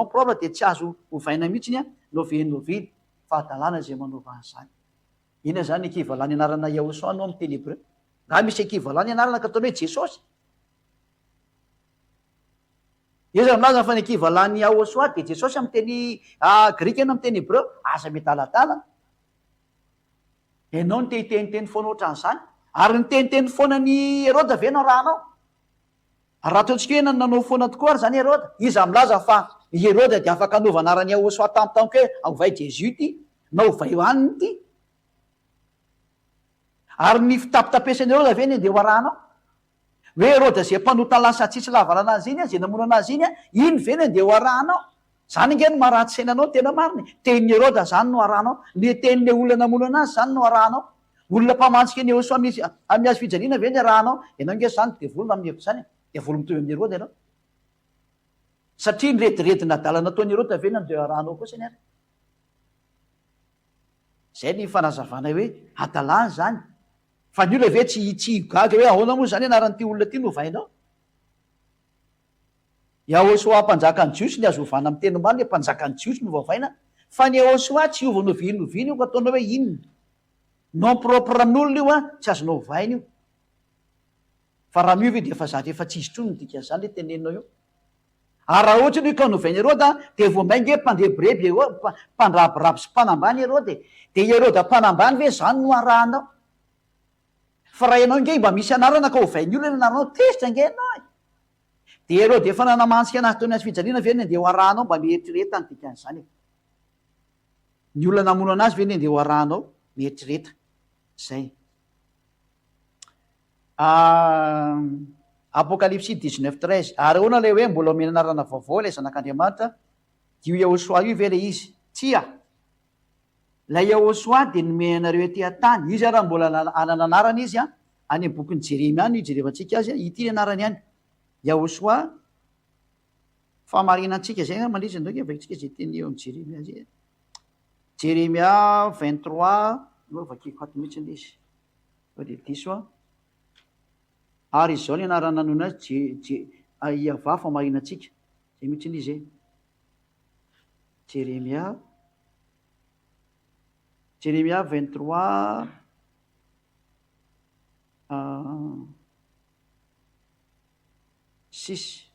propre de tsy azo ovaina mihitsiny noviny fahadalàna zay manova an'izany ina zany ekivalany anarana iaosoa anao amin'ny teny hebreu raha misy ekivalany anarana ka ataony hoe jesosy izy milaza fa ny ekivalany Yahoshua dia Jesosy amin'ny teny grika eny amin'ny teny hébreu asa mitalatala. Ianao ny teniteniteny foana ohatran'izany, ary ny teniteny foana ny Herôda ve no rahanao? Raha ataontsika hoe nanao foana tokoa ary zany Herôda, izy milaza fa Herôda dia afaka hanova anarany Yahoshua tampotampoka hoe aovay Jésus ty, na ovay hoaniny ty. Ary ny fitapitapesany Herôda ve ny andeha ho arahanao? Hoe Herôda zay mpanota lasa tsisy lavana anazy iny, zay namono anazy iny, iny ve ny andeha ho arahanao? Zany nge no maharatsy sainanao tena mariny. Tenin'ny Herôda zany no arahanao, ny tenin'ny olona namono anazy zany no arahanao. Olona mpamantsika ny Yahoshua amin'ny hazo fijaliana ve ny arahanao? Ianao nge zany devolona amin'ny hevitra zany, devoly mitovy amin'ny Herôda ianao. Satria nyrediredina dalana ataon'ny Herôda ve ny andeha arahanao kosa ary. Zay ny fanazavana hoe adalàny zany. Fa ny olona ve tsy gaga hoe ahoana moa zany anaran'ity olona ty novainao? Yahoshua mpanjakan'ny jiosy ny azo ovana amin'ny teny marina, mpanjakan'ny jiosy no vavaina, fa ny Yahoshua tsy ova novinovina io ka ataonao hoe inona. Non propre amin'olona io tsy azonao ovaina io. Fa raha miovy dia efa zatra efa tsisy trony dika zany le teneninao io. Ary raha ohatra ny ka novainy Herôda dia voambainge mpandrebireby mpandrabirabo sy mpanambany Herôda, dia Herôda mpanambany ve zany no arahanao? Fa raha ianao nge mba misy anarana ka ovain'ny olona anaranao tezitra nge ianao. Dia Herôda efa nanamansika anazy tao anazy fijaliana ve ny andeha ho arahanao mba mieritrereta ny dikan'izany. Ny olona namono anazy ve ny andeha ho arahanao mieritrereta. Zay. Apocalypse 19:13. Ary ahoana ilay hoe mbola omena anarana vaovao ilay zanak'Andriamanitra, io Yahoshua io ve le izy? Tsia. Ilay Yahoshua dia nomeny anareo etỳ an-tany. Izy raha mbola anana anarana izy any amin'ny bokin'ny Jeremia no hijerevantsika azy, ity ny anarany any. Yahoshua famarinantsika zay mandritra ndreo nge vakintsika zay teny eo amin'ny Jeremia zay. Jeremia 23 no vakiko ato mihitsy izy. Sao dia diso ary izao ny anarana nanona azy Iavà famarinantsika. Zay mihitsy izy. Jeremia 23 6.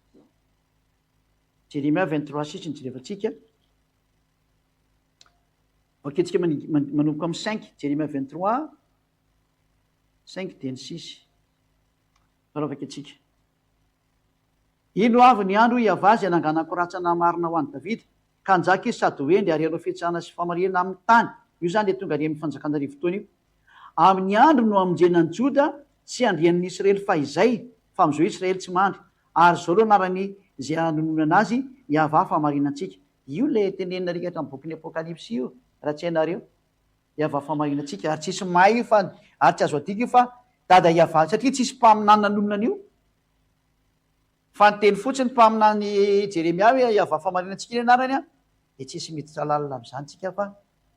Jeremia 23:6 ny jerevantsika. Vaketsika manomboka amin'ny 5. Jeremia 23:5 dia ny 6. Vaketsika. Ino avy ny andro Iavà izay nanganako ratsana marina ho an'i Davida, ka anjaka izy sady hoendy ary hanao fietsahana sy famarihana amin'ny tany. Io zany le tonga ary amin'ny fanjakana rivotoana io. Amin'ny andro no amonjenan'ny Joda sy andrian'ny Israely fahizay, fa amin'izao Israely tsy mandry. Ary zao lo anarany izay anonoina anazy Iavà famarinantsika. Io le tenenina rikatra amin'ny bokin'ny Apokalypsy io, raha tsy hainareo. Iavà famarinantsika ary tsisy mahay io fa ary tsy azo adika io fa dada Iavà, satria tsisy mpaminany nanonona an'io. Fa ny teny fotsiny mpaminany Jeremia hoe Iavà famarinantsika iny anarany dia tsisy miditra lalina amin'izany tsika fa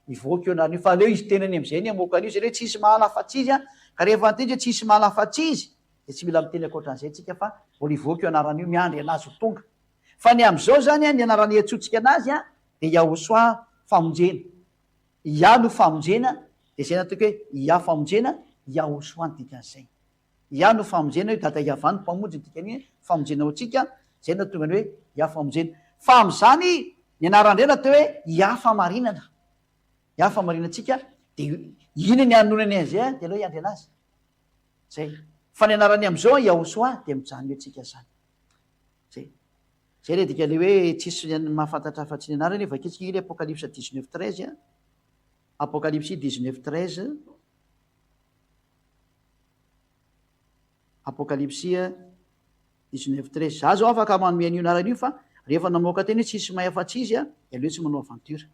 mivoaka eo anarany io. Fa aleo izy tenany amin'izay ny amoaka an'io, zay hoe tsisy mahalafatsy izy ka rehefa antendry tsisy mahalafatsy izy dia tsy mila miteny akoatran'izay tsika fa mbola hivoaka eo anarany io miandry anazy ho tonga. Fa ny amin'izao zany ny anarany antsotsika anazy dia Yahoshua famonjena. Ia no famonjena, dia zay natao hoe ia famonjena, Yahoshua ny dikan'izay. Ia no famonjena, dada Iavà no mpamonjy ny dikan'iny famonjena ho antsika, zay no tonga ny hoe ia famonjena. Fa amin'izany ny anarany indray natao hoe ia famarinana. Ia famarinantsika dia iny ny anonany azy dia aleo hiandry anazy. Zay. Fa ny anarany amin'izao Yahoshua dia mijanona antsika zany. Zay. Zay le dika le hoe tsisy mahafantatra afa-tsy ny anarany. Vaketsika ile Apocalypse 19:13. Apocalypse 19:13. Apocalypse 19:13. Za zao afaka manome an'io anarany io fa rehefa namoaka teny hoe tsisy mahay afa-tsy izy dia aleo tsy manao aventure.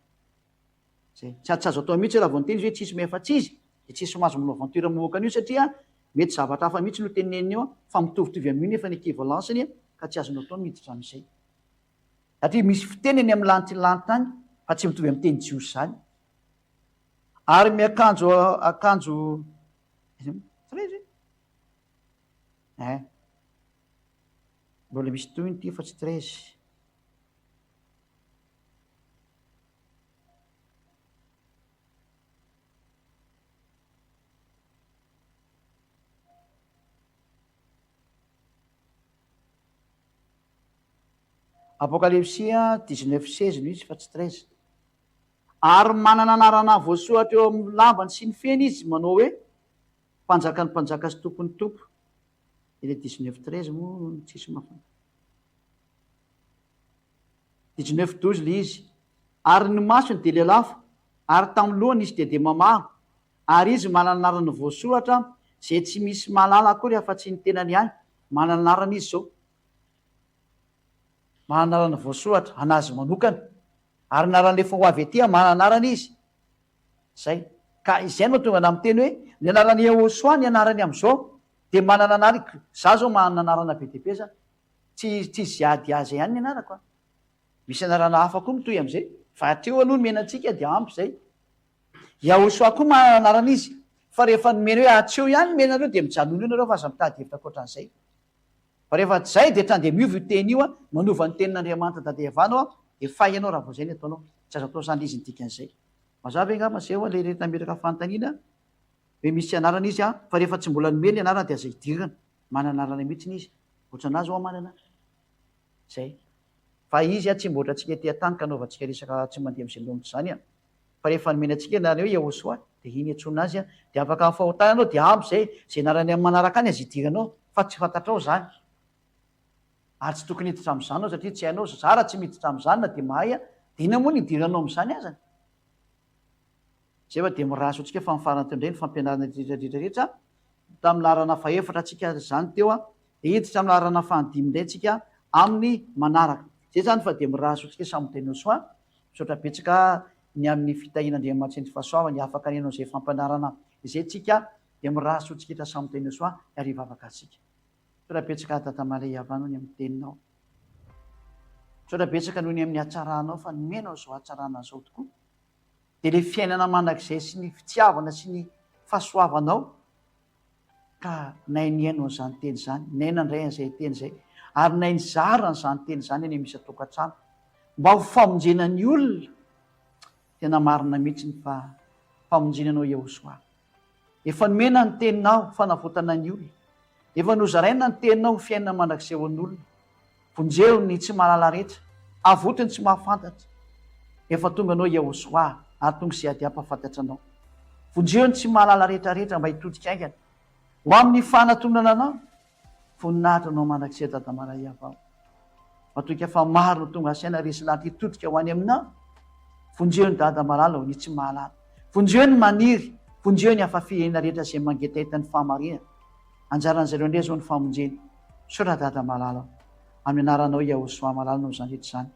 Zay. Tsy azo atao mihitsy raha vao niteny hoe tsisy mahay afa-tsy izy dia tsisy mahazo manao aventure mamoaka an'io satria mety zavatra hafa mihitsy no teneniny eo fa mitovitovy amin'io nefa ny équivalence-ny ka tsy azonao atao miditra amin'izay. Satria misy fiteneny amin'ny lanitry tany fa tsy mitovy amin'ny teny jiosy zany. Ary miakanjo mbola misy toy ity fa tsy 13. Apokalipsia 19:16 no izy fa tsy 13. Ary manana anarana voasoratra eo amin'ny lambany sy ny feny izy manao hoe mpanjakan'ny mpanjaka sy tompony tompo. Ile 19:13 moa tsisy mafana. 19:12 le izy. Ary ny masony dia lelafo, ary tamin'ny lohany izy dia mamaha, ary izy manana anarana voasoratra izay tsy misy mahalala akory afa-tsy ny tenany ihany. Manana anarana izy zao. Manana anarana voasoratra anazy manokana. Ary anarana efa ho avy etỳ manana anarana izy. Zay. Ka izay no tonga amin'ny teny hoe ny anarany Yehosoa ny anarany amin'izao dia manana anarana. Za zao manana anarana be dia be za. Tsy ziady azy ihany ny anarako. Misy anarana hafa koa mitohy amin'izay. Fa hatreo aloha menantsika dia ampy zay. Yehosoa koa manana anarana izy. Fa rehefa nomena hoe hatreo ihany menareo dia mijanona ianareo fa aza mitady hevitra ankoatran'izay. Fa rehefa zay dia trany dia miova io teny io manova ny tenin'Andriamanitra dadevanao dia fay ianao raha vao zay ny ataonao. Tsy azo atao sandry izy ny dikan'izay. Mazava angamba zay le rehetra metraka fanontaniana hoe misy anarana izy fa rehefa tsy mbola nomena anarana dia aza hidirana. Manana anarana mihitsy izy. Ohatranazy ho manana. Zay. Fa izy tsy mbola antsika etỳ an-tany ka anaovantsika resaka tsy mandeha amin'izay lomotra izany. Fa rehefa nomena antsika anarana hoe Yehosoa dia iny antsoina azy dia afaka fahotananao dia ampy zay anarany amin'ny manaraka any azy hidiranao fa tsy fantatrao zany. Ary tsy tokony hiditra amin'izany anao satria tsy hainao zara tsy miditra amin'izany na dia mahay dia ina moa ny hidiranao amin'izany azany. Zay fa dia miraso antsika fa mifarana indray ny fampianarana rehetrarehetra tamin'ny laharana faefatra antsika zany teo dia hiditra amin'ny laharana fahadimy indray antsika amin'ny manaraka. Zay zany fa dia miraso antsika samy teny soa misaotra betsaka ny amin'ny fitahian'Andriamanitra ny fahasoavany afaka nenao izay fampianarana izay tsika dia miraso antsika samy teny soa ary hivavaka antsika. Misaotra betsaka Tata Maria iavanao ny amin'ny teninao. Misaotra betsaka noho ny amin'ny hatsaranao fa nomenao izao hatsarana izao tokoa. Dia ilay fiainana mandrakizay sy ny fitiavana sy ny fahasoavanao ka nainianao izany teny izany, nainandray an'izay teny izay ary nainizarana izany teny izany any misy atokantrano mba ho famonjena ny olona. Tena marina mihitsy fa famonjenanao Yehosoa. Efa nomena ny teninao fanavotana ny olona. Efa nozaraina ny teninao ny fiainana mandrakizay ho an'olona. Vonjeo ny tsy mahalala rehetra, avotiny tsy mahafantatra. Efa tonga anao Yehosoa ary tonga izay ady hampafantatra anao. Vonjeo ny tsy mahalala rehetrarehetra mba hitodika aingana. Ho amin'ny fanatonana anao, voninahitra anao mandrakizay Dada Maria avao. Matoka fa maro no tonga saina resy lahatra hitodika ho any aminao. Vonjeo ny dada malala ho ny tsy mahalala. Vonjeo ny maniry, vonjeo ny hafafiana rehetra izay mangetaita ny fahamarinana. Anjaran'izareo indray zao ny famonjena. Misaotra Dada malala amin'ny anaranao Yehosoa malala no izany rehetra izany.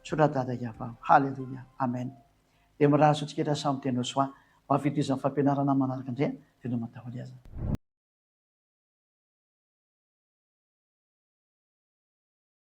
Misaotra Dada Iavao. Haleloia. Amen. Dia miraso antsika samy teny Yehosoa. Mba fitohizan'ny fampianarana manaraka indray dia no mataholy azy.